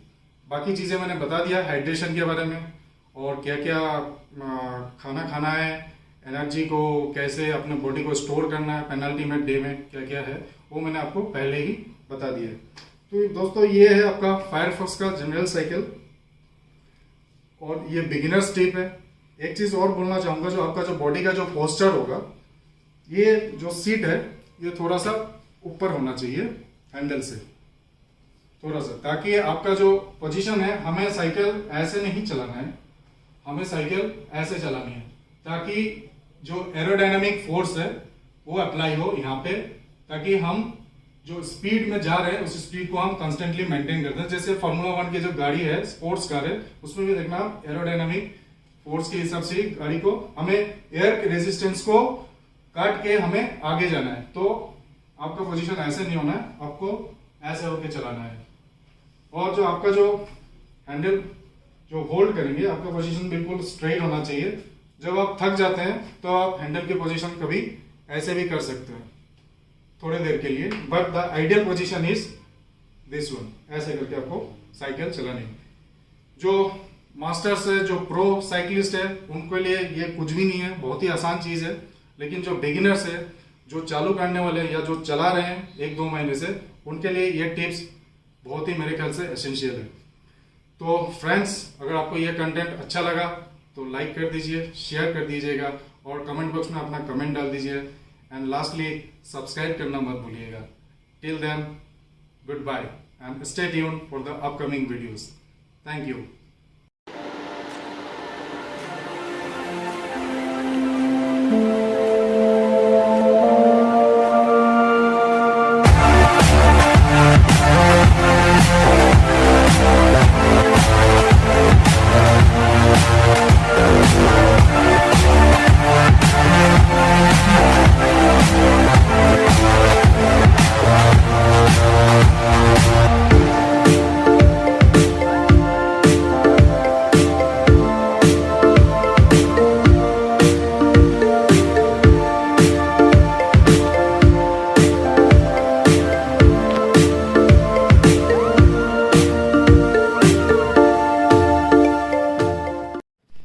बाकी चीज़ें मैंने बता दिया हाइड्रेशन के बारे में, और क्या क्या खाना खाना है, एनर्जी को कैसे अपने बॉडी को स्टोर करना है, पेनल्टीमेंट डे में क्या क्या है वो मैंने आपको पहले ही बता दिया है। तो दोस्तों ये है आपका फायरफॉक्स का जनरल साइकिल, और ये बिगिनर स्टेप है। एक चीज़ और बोलना चाहूँगा, जो आपका जो बॉडी का जो पोस्चर होगा, ये जो सीट है ये थोड़ा सा ऊपर होना चाहिए हैंडल से थोड़ा सा, ताकि आपका जो पोजीशन है, हमें साइकिल ऐसे नहीं चलाना है, हमें साइकिल ऐसे चलानी है, ताकि जो एरोडायनामिक फोर्स है वो अप्लाई हो यहाँ पे, ताकि हम जो स्पीड में जा रहे हैं उस स्पीड को हम कंस्टेंटली मेंटेन करते हैं। जैसे फार्मूला 1 की जो गाड़ी है, स्पोर्ट्स कार है, उसमें भी देखना आप एरोडायनामिक फोर्स के हिसाब से गाड़ी को, हमें एयर रेजिस्टेंस को काट के हमें आगे जाना है। तो आपका पोजीशन ऐसे नहीं होना है, आपको ऐसे होके चलाना है। और जो आपका जो हैंडल जो होल्ड करेंगे, आपका पोजीशन बिल्कुल स्ट्रेट होना चाहिए। जब आप थक जाते हैं तो आप हैंडल की पोजीशन कभी ऐसे भी कर सकते हैं थोड़ी देर के लिए, but the ideal position is this one. ऐसे करके आपको साइकिल चलानी। जो मास्टर्स है, जो प्रो साइकिलिस्ट है, उनके लिए ये कुछ भी नहीं है, बहुत ही आसान चीज है। लेकिन जो बिगिनर्स है, जो चालू करने वाले हैं या जो चला रहे हैं 1-2 महीने से, उनके लिए ये टिप्स बहुत ही मेरे ख्याल से एसेंशियल है। तो फ्रेंड्स, अगर आपको ये कंटेंट अच्छा लगा तो लाइक कर दीजिए, शेयर कर दीजिएगा और कमेंट बॉक्स में अपना कमेंट डाल दीजिए। एंड लास्टली सब्सक्राइब करना मत भूलिएगा। Till then, good bye and stay tuned for the upcoming videos. Thank you.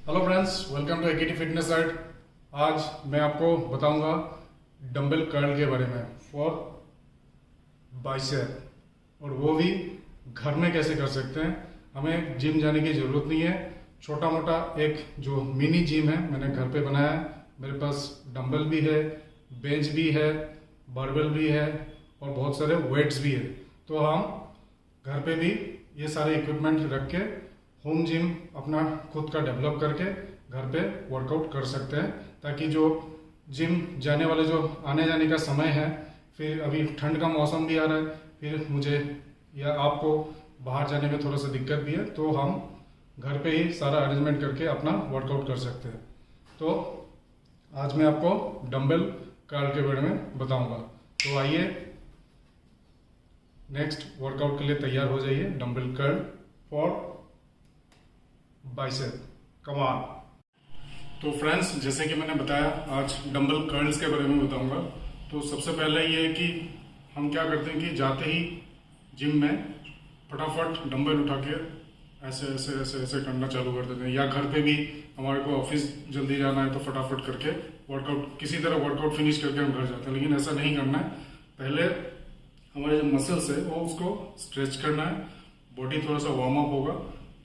Hello friends, welcome to AKT fitness art. आज मैं आपको बताऊंगा डंबल कर्ल के बारे में फॉर बाइसेप, और वो भी घर में कैसे कर सकते हैं। हमें जिम जाने की जरूरत नहीं है। छोटा मोटा एक जो मिनी जिम है मैंने घर पे बनाया है। मेरे पास डंबल भी है, बेंच भी है, बारबेल भी है और बहुत सारे वेट्स भी है। तो हम घर पे भी ये सारे इक्विपमेंट रख के होम जिम अपना खुद का डेवलप करके घर पे वर्कआउट कर सकते हैं, ताकि जो जिम जाने वाले जो आने जाने का समय है, फिर अभी ठंड का मौसम भी आ रहा है, फिर मुझे या आपको बाहर जाने में थोड़ा सा दिक्कत भी है, तो हम घर पे ही सारा अरेंजमेंट करके अपना वर्कआउट कर सकते हैं। तो आज मैं आपको डंबल कर्ल के बारे में बताऊंगा। तो आइए नेक्स्ट वर्कआउट के लिए तैयार हो जाइए। Dumbbell curl for bicep, come on. तो फ्रेंड्स, जैसे कि मैंने बताया, आज डंबल कर्ल्स के बारे में बताऊंगा। तो सबसे पहले ये है कि हम क्या करते हैं कि जाते ही जिम में फटाफट डंबल उठा के ऐसे ऐसे ऐसे ऐसे करना चालू कर देते हैं, या घर पे भी हमारे को ऑफिस जल्दी जाना है तो फटाफट करके वर्कआउट किसी तरह वर्कआउट फिनिश करके हम घर जाते हैं। लेकिन ऐसा नहीं करना है। पहले हमारे जो मसल्स है वो उसको स्ट्रेच करना है, बॉडी थोड़ा सा वार्म अप होगा,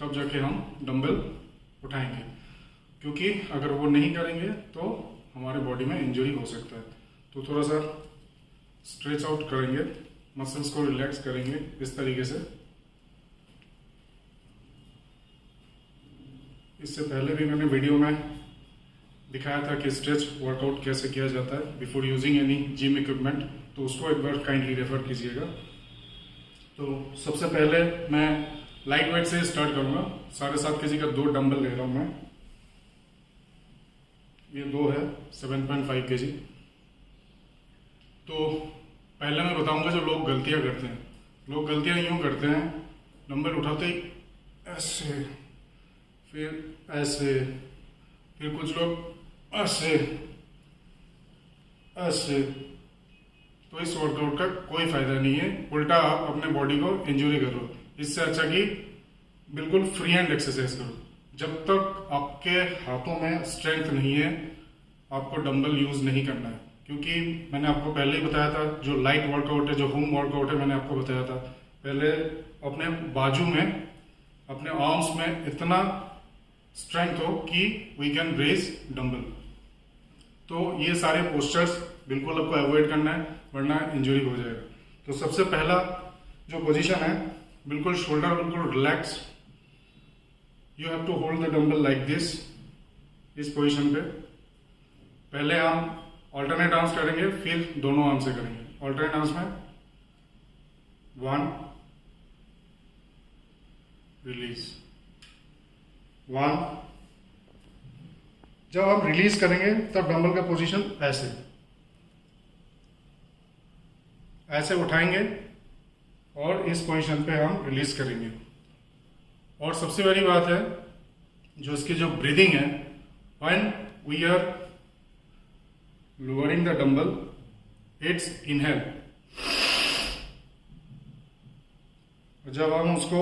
तब जाके हम डंबल उठाएंगे। क्योंकि अगर वो नहीं करेंगे तो हमारे बॉडी में इंजरी हो सकता है। तो थोड़ा सा स्ट्रेच आउट करेंगे, मसल्स को रिलैक्स करेंगे इस तरीके से। इससे पहले भी मैंने वीडियो में दिखाया था कि स्ट्रेच वर्कआउट कैसे किया जाता है before using any gym equipment, तो उसको एक बार काइंडली रेफर कीजिएगा। तो सबसे पहले मैं लाइट वेट से स्टार्ट करूंगा। 7.5 kg का 2 डंबल ले रहा हूं मैं। ये 2 है 7.5 kg। तो पहले मैं बताऊंगा जो लोग गलतियां करते हैं। लोग गलतियां यूं करते हैं, डंबल उठाते ही ऐसे, फिर ऐसे, फिर कुछ लोग ऐसे ऐसे। तो इस वर्कआउट का कोई फायदा नहीं है, उल्टा आप अपने बॉडी को इंजरी करो। इससे अच्छा कि बिल्कुल फ्री हैंड एक्सरसाइज करो। जब तक आपके हाथों में स्ट्रेंथ नहीं है, आपको डंबल यूज नहीं करना है। क्योंकि मैंने आपको पहले ही बताया था, जो लाइट वर्कआउट है, जो होम वर्कआउट है, मैंने आपको बताया था पहले, अपने बाजू में, अपने आर्म्स में इतना स्ट्रेंथ हो कि वी कैन रेज डंबल। तो ये सारे पोस्चर्स बिल्कुल आपको अवॉइड करना है, वरना इंजरी हो जाएगा। तो सबसे पहला जो पोजीशन है, बिल्कुल शोल्डर बिल्कुल relax. You have to hold the dumbbell like this. इस पोजीशन पे पहले हम ऑल्टरनेट आर्म्स करेंगे, फिर दोनों आर्म से करेंगे। ऑल्टरनेट आर्म्स में 1 रिलीज, 1। जब आप रिलीज करेंगे तब डंबल का पोजीशन ऐसे ऐसे उठाएंगे और इस पोजीशन पे हम रिलीज करेंगे। और सबसे बड़ी बात है जो इसकी जो ब्रीदिंग है, when we are lowering the dumbbell, it's inhale, जब हम उसको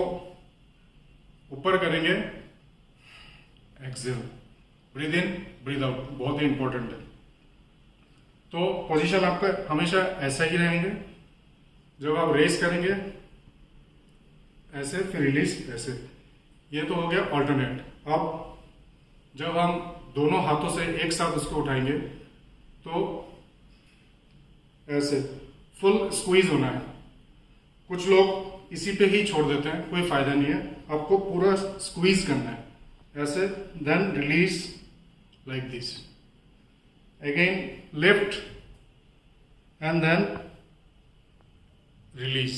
ऊपर करेंगे exhale, breathe in breathe out, बहुत ही इंपॉर्टेंट है। तो पोजीशन आपका हमेशा ऐसा ही रहेंगे, जब आप रेस करेंगे ऐसे, फिर रिलीज ऐसे। ये तो हो गया ऑल्टरनेट। अब जब हम दोनों हाथों से एक साथ उसको उठाएंगे तो ऐसे फुल स्क्वीज होना है। कुछ लोग इसी पे ही छोड़ देते हैं, कोई फायदा नहीं है, आपको पूरा स्क्वीज करना है ऐसे, then release like this, again lift and then release.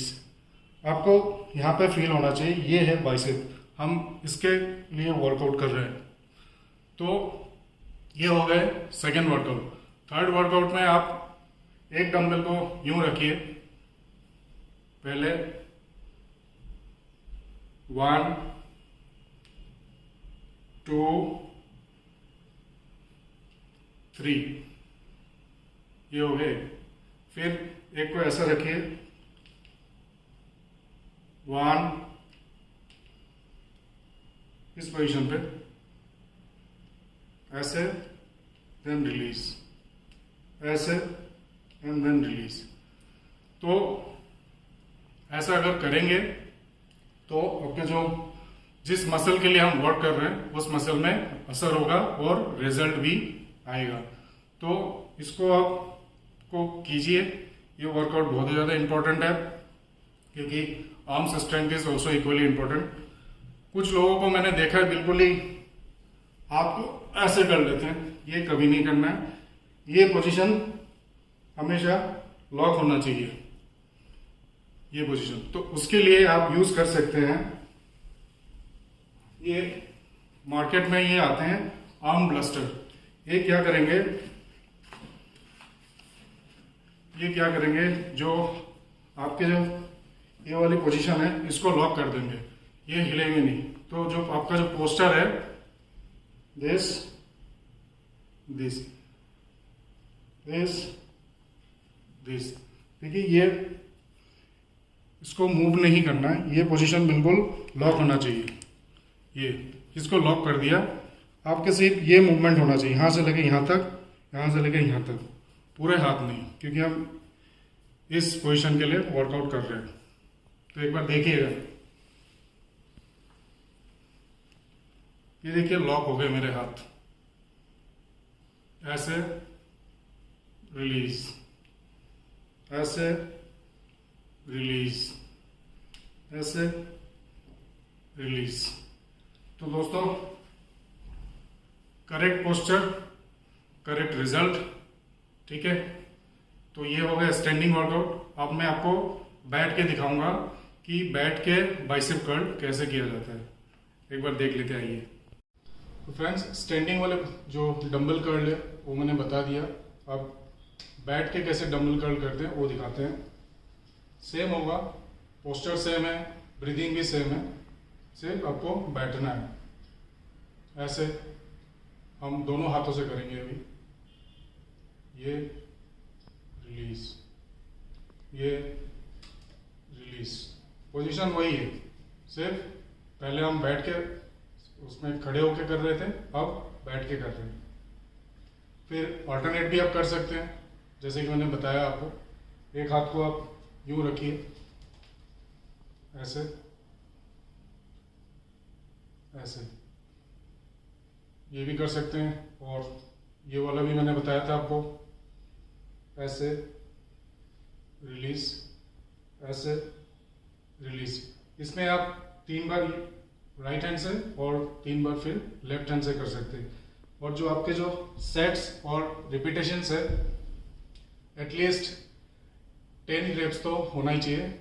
आपको यहां पे फील होना चाहिए, ये है बाइसेप, हम इसके लिए वर्कआउट कर रहे हैं। तो ये हो गए सेकेंड वर्कआउट। थर्ड वर्कआउट में आप एक डंबल को यूं रखिए, पहले 1 2 3, ये हो गए। फिर एक को ऐसा रखिए, 1, इस पोजीशन पे ऐसे, देन रिलीज, ऐसे एंड देन रिलीज। तो ऐसा अगर करेंगे तो आपके जो जिस मसल के लिए हम वर्क कर रहे हैं उस मसल में असर होगा और रिजल्ट भी आएगा। तो इसको आपको कीजिए, ये वर्कआउट बहुत ही ज़्यादा इंपॉर्टेंट है, क्योंकि arms strength is also equally important. कुछ लोगों को मैंने देखा है बिल्कुल ही आपको ऐसे कर लेते हैं, ये कभी नहीं करना है। ये पोजीशन हमेशा लॉक होना चाहिए, ये पोजीशन। तो उसके लिए आप यूज कर सकते हैं, ये मार्केट में ये आते हैं आर्म ब्लस्टर। ये क्या करेंगे, जो आपके जो ये वाली पोजीशन है इसको लॉक कर देंगे, ये हिलेंगे नहीं। तो जो आपका जो पोस्टर है, दिस दिस दिस दिस, देखिए ये इसको मूव नहीं करना है, ये पोजीशन बिल्कुल लॉक होना चाहिए। ये इसको लॉक कर दिया, आपके सिर्फ ये मूवमेंट होना चाहिए, यहाँ से लेके यहाँ तक, यहाँ से लेके यहाँ तक, पूरे हाथ नहीं, क्योंकि हम इस पोजीशन के लिए वर्कआउट कर रहे हैं। तो एक बार देखिएगा, ये देखिए लॉक हो गए मेरे हाथ, ऐसे रिलीज, ऐसे रिलीज, ऐसे रिलीज। तो दोस्तों, करेक्ट पोस्चर, करेक्ट रिजल्ट, ठीक है। तो ये हो गया स्टैंडिंग वर्कआउट। अब मैं आपको बैठ के दिखाऊंगा कि बैठ के बाइसेप कर्ल कैसे किया जाता है, एक बार देख लेते आइए। तो फ्रेंड्स, स्टैंडिंग वाले जो डंबल कर्ल है वो मैंने बता दिया, अब बैठ के कैसे डंबल कर्ल करते हैं वो दिखाते हैं। सेम होगा, पोस्चर सेम है, ब्रीदिंग भी सेम है, सिर्फ आपको बैठना है। ऐसे हम दोनों हाथों से करेंगे अभी, ये रिलीज, ये रिलीज, पोजीशन वही है, सिर्फ पहले हम बैठ के उसमें खड़े होके कर रहे थे, अब बैठ के कर रहे हैं। फिर ऑल्टरनेट भी आप कर सकते हैं, जैसे कि मैंने बताया आपको, एक हाथ को आप यूं रखिए, ऐसे ऐसे, ये भी कर सकते हैं। और ये वाला भी मैंने बताया था आपको, ऐसे रिलीज, ऐसे रिलीज। इसमें आप 3 बार राइट हैंड से और 3 बार फिर लेफ्ट हैंड से कर सकते हैं। और जो आपके जो सेट्स और रिपीटेशंस है, एटलीस्ट 10 रेप्स तो होना ही चाहिए,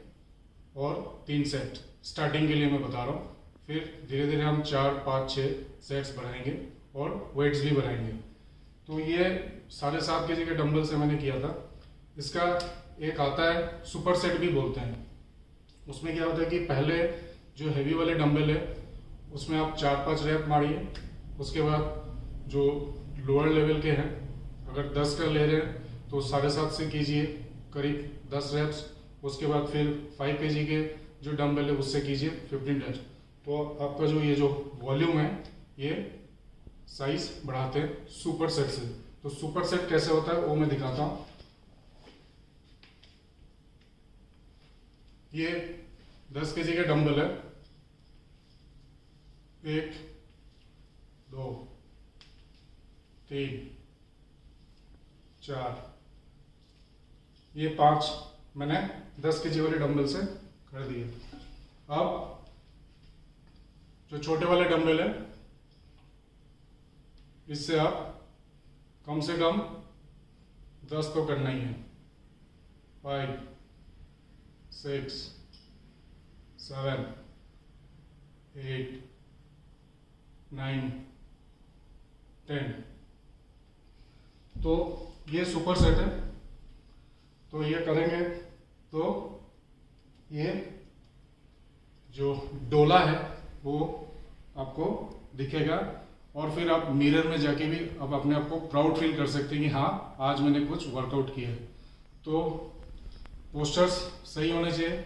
और 3 सेट स्टार्टिंग के लिए मैं बता रहा हूँ। फिर धीरे धीरे हम 4, 5, 6 सेट्स बढ़ाएंगे और वेट्स भी बढ़ाएंगे। तो ये 7.5 kg के डंबल से मैंने किया था। इसका एक आता है सुपर सेट भी बोलते हैं, उसमें क्या होता है कि पहले जो हैवी वाले डंबल है उसमें आप 4-5 रैप मारिए। उसके बाद जो लोअर लेवल के हैं, अगर 10 का ले रहे हैं तो 7.5 से कीजिए करीब 10 रैप्स। उसके बाद फिर 5 kg के जो डंबल है उससे कीजिए 15 रैप्स। तो आपका जो ये जो वॉल्यूम है ये साइज बढ़ाते हैं सुपर सेट से। तो सुपर सेट कैसे होता है वो मैं दिखाता हूँ। ये 10 kg का डंबल है, 1 2 3 4, ये 5 मैंने 10 kg वाले डंबल से कर दिए। अब जो छोटे वाले डंबल है इससे आप कम से कम 10 तो करना ही है। 5 6 7 8 9 10। तो ये सुपर सेट है। तो ये करेंगे तो ये जो डोला है वो आपको दिखेगा और फिर आप मिरर में जाके भी अब अपने आप को प्राउड फील कर सकते हैं कि हाँ आज मैंने कुछ वर्कआउट किया है। तो पोस्चर्स सही होने चाहिए,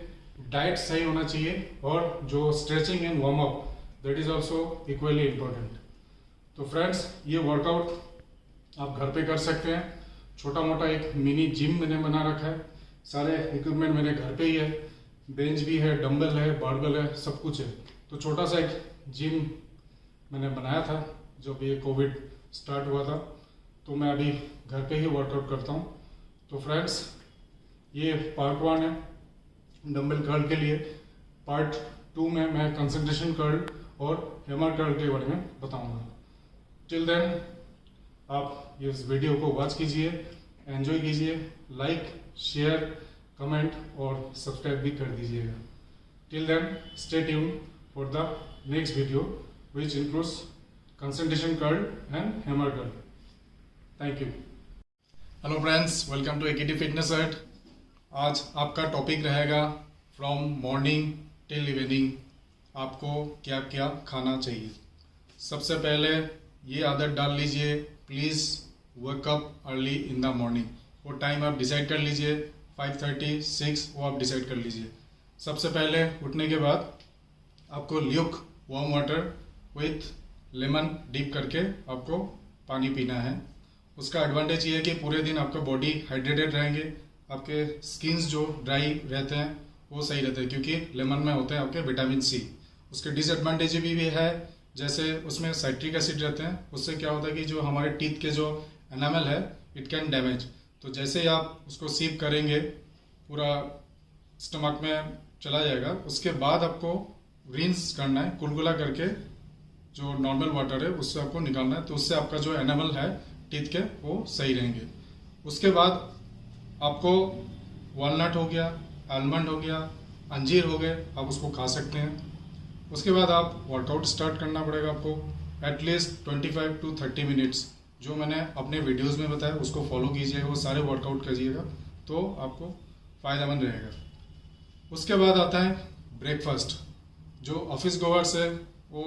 डाइट सही होना चाहिए और जो stretching and warm up that is also equally important. तो फ्रेंड्स ये वर्कआउट आप घर पे कर सकते हैं। छोटा मोटा एक मिनी जिम मैंने बना रखा है, सारे इक्विपमेंट मेरे घर पे ही है, बेंच भी है, डंबल है, बारबल है, सब कुछ है। तो छोटा सा एक जिम मैंने बनाया था जब ये कोविड स्टार्ट हुआ था, तो मैं अभी घर पे ही वर्कआउट करता हूँ। तो फ्रेंड्स ये पार्ट 1 है डंबल कर्ल के लिए। पार्ट 2 में मैं कंसंट्रेशन कर्ल और हैमर कर्ल के बारे में बताऊंगा। टिल देन आप इस वीडियो को वॉच कीजिए, एंजॉय कीजिए, लाइक शेयर कमेंट और सब्सक्राइब भी कर दीजिएगा। Till then stay tune for the next video which includes concentration curl and hammer curl. Thank you. Hello friends, welcome to AKT Fitness Hut. आज आपका topic रहेगा from morning till evening आपको क्या क्या खाना चाहिए। सबसे पहले ये आदत डाल लीजिए, please work up early in the morning. वो टाइम आप डिसाइड कर लीजिए, 5:30 6 वो आप डिसाइड कर लीजिए। सबसे पहले उठने के बाद आपको Luke warm water with lemon deep करके आपको पानी पीना है। उसका एडवांटेज ये है कि पूरे दिन आपका बॉडी हाइड्रेटेड रहेंगे, आपके स्किन्स जो ड्राई रहते हैं वो सही रहते हैं क्योंकि लेमन में होते हैं आपके विटामिन सी। उसके डिसएडवांटेज भी है, जैसे उसमें साइट्रिक एसिड रहते हैं, उससे क्या होता है कि जो हमारे टीथ के जो एनामल है इट कैन डैमेज। तो जैसे ही आप उसको सीप करेंगे पूरा स्टमक में चला जाएगा। उसके बाद आपको रिंस करना है, कुलकुला करके जो नॉर्मल वाटर है उससे आपको निकालना है। तो उससे आपका जो एनामल है टीथ के वो सही रहेंगे। उसके बाद आपको वॉलनट हो गया, आलमंड हो गया, अंजीर हो गए, आप उसको खा सकते हैं। उसके बाद आप वर्कआउट स्टार्ट करना पड़ेगा आपको एटलीस्ट 25 to 30 मिनट्स। जो मैंने अपने वीडियोस में बताया उसको फॉलो कीजिएगा, वो सारे वर्कआउट करिएगा तो आपको फ़ायदेमंद रहेगा। उसके बाद आता है ब्रेकफास्ट। जो ऑफिस गोवर्स है वो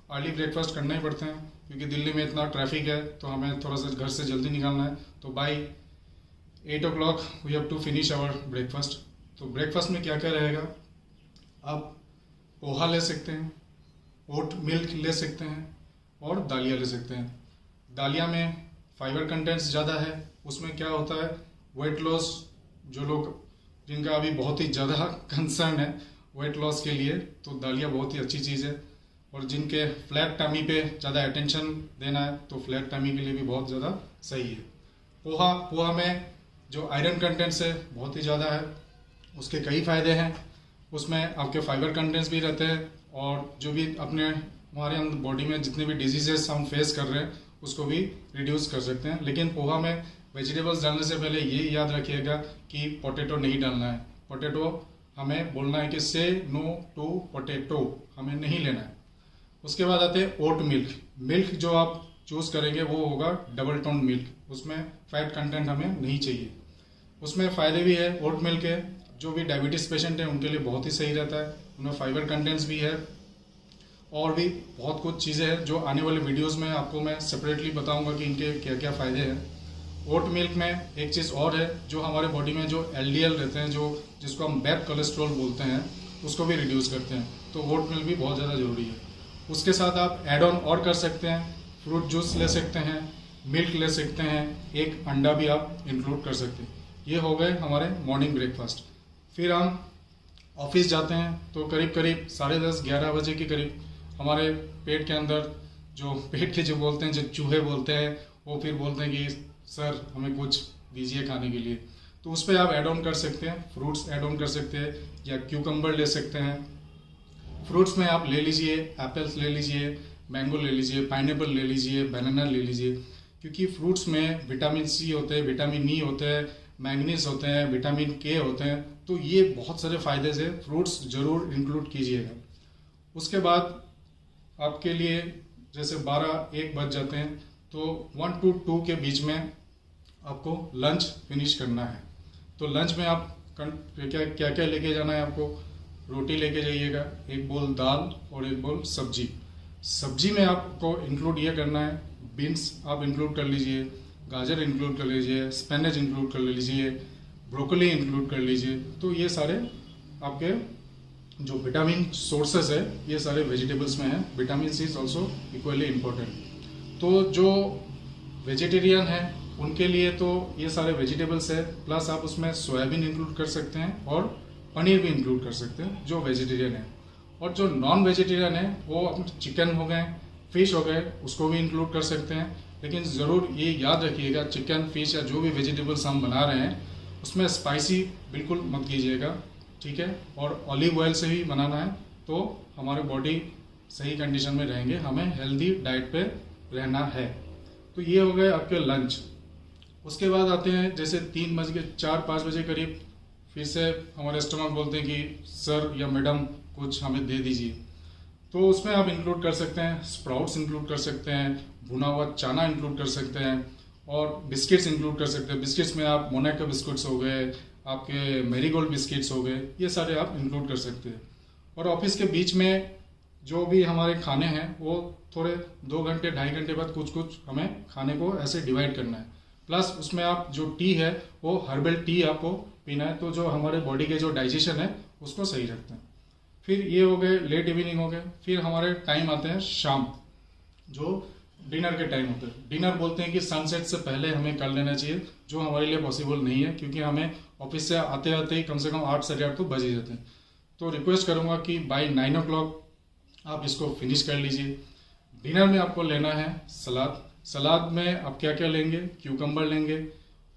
अर्ली ब्रेकफास्ट करना ही पड़ते हैं क्योंकि दिल्ली में इतना ट्रैफिक है तो हमें थोड़ा सा घर से जल्दी निकलना है। तो by 8 o'clock we have to finish our breakfast. तो ब्रेकफास्ट में क्या क्या रहेगा, आप पोहा ले सकते हैं, ओट मिल्क ले सकते हैं और दालिया ले सकते हैं। दालिया में फाइबर कंटेंट्स ज़्यादा है। उसमें क्या होता है वेट लॉस, जो लोग जिनका अभी बहुत ही ज़्यादा कंसर्न है वेट लॉस के लिए, तो दालिया बहुत ही अच्छी चीज़ है। और जिनके फ्लैट टमी पे ज़्यादा अटेंशन देना है तो फ्लैट टमी के लिए भी बहुत ज़्यादा सही है। पोहा में जो आयरन कंटेंट्स है बहुत ही ज़्यादा है, उसके कई फ़ायदे हैं। उसमें आपके फाइबर कंटेंट्स भी रहते हैं और जो भी अपने हमारे बॉडी में जितने भी डिजीजेस हम फेस कर रहे हैं उसको भी रिड्यूस कर सकते हैं। लेकिन पोहा में वेजिटेबल्स डालने से पहले ये याद रखिएगा कि पोटैटो नहीं डालना है। पोटैटो हमें बोलना है कि से नो टू पोटैटो, हमें नहीं लेना है। उसके बाद आते हैं ओट मिल्क। मिल्क जो आप चूज़ करेंगे वो होगा डबल टोन मिल्क, उसमें फैट कंटेंट हमें नहीं चाहिए। उसमें फ़ायदे भी है ओट मिल्क के, जो भी डायबिटीज़ पेशेंट हैं उनके लिए बहुत ही सही रहता है। उनमें फाइबर कंटेंट्स भी है और भी बहुत कुछ चीज़ें हैं जो आने वाले वीडियोस में आपको मैं सेपरेटली बताऊंगा कि इनके क्या क्या फ़ायदे हैं। ओट मिल्क में एक चीज़ और है जो हमारे बॉडी में जो LDL रहते हैं, जो जिसको हम बैड कोलेस्ट्रॉल बोलते हैं, उसको भी रिड्यूस करते हैं। तो ओट मिल्क भी बहुत ज़्यादा ज़रूरी है। उसके साथ आप एड ऑन और कर सकते हैं, फ्रूट जूस ले सकते हैं, मिल्क ले सकते हैं, एक अंडा भी आप इंक्लूड कर सकते हैं। ये हो गए हमारे मॉर्निंग ब्रेकफास्ट। फिर हम ऑफिस जाते हैं तो करीब करीब 10:30-11 बजे के करीब हमारे पेट के अंदर जो पेट के जो बोलते हैं, जो चूहे बोलते हैं, वो फिर बोलते हैं कि सर हमें कुछ दीजिए खाने के लिए। तो उस पर आप ऐड ऑन कर सकते हैं, फ्रूट्स ऐड ऑन कर सकते हैं या क्यूकम्बर ले सकते हैं। फ्रूट्स में आप ले लीजिए, एप्पल्स ले लीजिए, मैंगो ले लीजिए, पाइनएप्पल ले लीजिए, बनाना ले लीजिए, क्योंकि फ्रूट्स में विटामिन C होते हैं, विटामिन E होते हैं, मैंगनीज होते हैं, विटामिन K होते हैं। तो ये बहुत सारे फायदे से फ्रूट्स जरूर इंक्लूड कीजिएगा। उसके बाद आपके लिए जैसे 12-1 बज जाते हैं तो 1 to 2 के बीच में आपको लंच फिनिश करना है। तो लंच में आप क्या क्या लेके जाना है आपको? रोटी लेके जाइएगा, एक बोल दाल और एक बोल सब्जी। सब्जी में आपको इंक्लूड ये करना है, बीन्स आप इंक्लूड कर लीजिए, गाजर इंक्लूड कर लीजिए, स्पिनच इंक्लूड कर लीजिए, ब्रोकली इंक्लूड कर लीजिए। तो ये सारे आपके जो विटामिन सोर्सेस है ये सारे वेजिटेबल्स में है। Vitamin C is also equally important. तो जो वेजिटेरियन है उनके लिए तो ये सारे वेजिटेबल्स है, प्लस आप उसमें सोयाबीन इंक्लूड कर सकते हैं और पनीर भी इंक्लूड कर सकते हैं जो वेजिटेरियन है। और जो नॉन वेजिटेरियन है वो चिकन हो गए, फिश हो गए, उसको भी इंक्लूड कर सकते हैं। लेकिन ज़रूर ये याद रखिएगा, चिकन, फिश या जो भी वेजिटेबल्स हम बना रहे हैं उसमें स्पाइसी बिल्कुल मत कीजिएगा, ठीक है। और ऑलिव ऑयल से ही बनाना है तो हमारे बॉडी सही कंडीशन में रहेंगे, हमें हेल्दी डाइट पे रहना है। तो ये हो गए आपके लंच। उसके बाद आते हैं जैसे 4-5 बजे करीब फिर से हमारे स्टमक बोलते हैं कि सर या मैडम कुछ हमें दे दीजिए। तो उसमें आप इंक्लूड कर सकते हैं स्प्राउट्स इंक्लूड कर सकते हैं, भुना हुआ चना इंक्लूड कर सकते हैं और बिस्किट्स इंक्लूड कर सकते हैं। बिस्किट्स में आप मोनाको बिस्कुट्स हो गए, आपके मैरीगोल्ड बिस्किट्स हो गए, ये सारे आप इंक्लूड कर सकते हैं। और ऑफिस के बीच में जो भी हमारे खाने हैं वो थोड़े 2 घंटे 2.5 घंटे बाद कुछ हमें खाने को ऐसे डिवाइड करना है। प्लस उसमें आप जो टी है वो हर्बल टी आपको पीना है, तो जो हमारे बॉडी के जो डाइजेशन है उसको सही रखते हैं। फिर ये हो गए लेट इवनिंग हो गए। फिर हमारे टाइम आते हैं शाम, जो डिनर के टाइम होते हैं। डिनर बोलते हैं कि सनसेट से पहले हमें कर लेना चाहिए, जो हमारे लिए पॉसिबल नहीं है क्योंकि हमें ऑफिस से आते आते ही कम से कम 8-8:30 तो बज ही जाते हैं। तो रिक्वेस्ट करूंगा कि बाय 9 o'clock आप इसको फिनिश कर लीजिए। डिनर में आपको लेना है सलाद। सलाद में आप क्या क्या लेंगे? क्यूकम्बर लेंगे,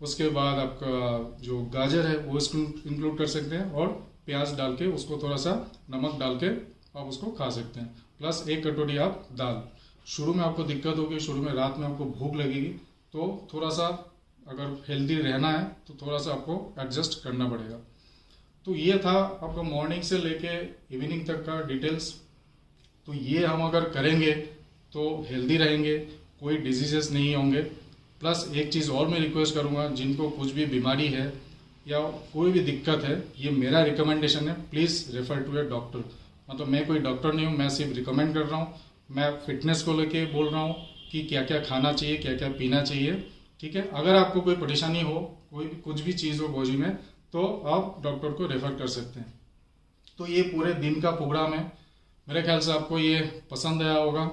उसके बाद आपका जो गाजर है वो इसको इंक्लूड कर सकते हैं और प्याज डाल के उसको थोड़ा सा नमक डाल के आप उसको खा सकते हैं। प्लस 1 कटोरी आप दाल। शुरू में आपको दिक्कत होगी, शुरू में रात में आपको भूख लगेगी, तो थोड़ा सा अगर हेल्दी रहना है तो थोड़ा सा आपको एडजस्ट करना पड़ेगा। तो ये था आपका मॉर्निंग से लेके इवनिंग तक का डिटेल्स। तो ये हम अगर करेंगे तो हेल्दी रहेंगे, कोई डिजीजेस नहीं होंगे। प्लस एक चीज़ और मैं रिक्वेस्ट करूँगा, जिनको कुछ भी बीमारी है या कोई भी दिक्कत है, ये मेरा रिकमेंडेशन है, please refer to a doctor. मतलब मैं कोई डॉक्टर नहीं हूँ, मैं सिर्फ रिकमेंड कर रहा हूँ। मैं फिटनेस को लेके बोल रहा हूँ कि क्या क्या खाना चाहिए, क्या क्या पीना चाहिए, ठीक है। अगर आपको कोई परेशानी हो, कोई कुछ भी चीज़ हो बॉडी में, तो आप डॉक्टर को रेफर कर सकते हैं। तो ये पूरे दिन का प्रोग्राम है। मेरे ख्याल से आपको ये पसंद आया होगा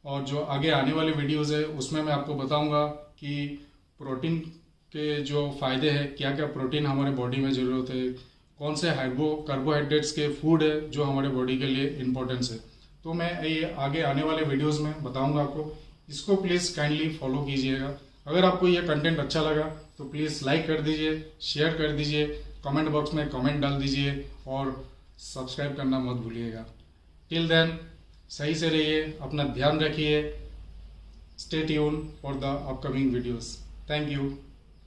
और जो आगे आने वाले वीडियोस है उसमें मैं आपको बताऊंगा कि प्रोटीन के जो फ़ायदे हैं, क्या क्या प्रोटीन हमारे बॉडी में ज़रूरत है, कौन से कार्बोहाइड्रेट्स के फूड है जो हमारे बॉडी के लिए इम्पोर्टेंस है। तो मैं ये आगे आने वाले वीडियोस में बताऊंगा आपको। इसको प्लीज़ काइंडली फॉलो कीजिएगा। अगर आपको ये कंटेंट अच्छा लगा तो प्लीज़ लाइक कर दीजिए, शेयर कर दीजिए, कमेंट बॉक्स में कमेंट डाल दीजिए और सब्सक्राइब करना मत भूलिएगा। टिल देन सही से रहिए, अपना ध्यान रखिए। Stay tune for the upcoming videos. Thank you.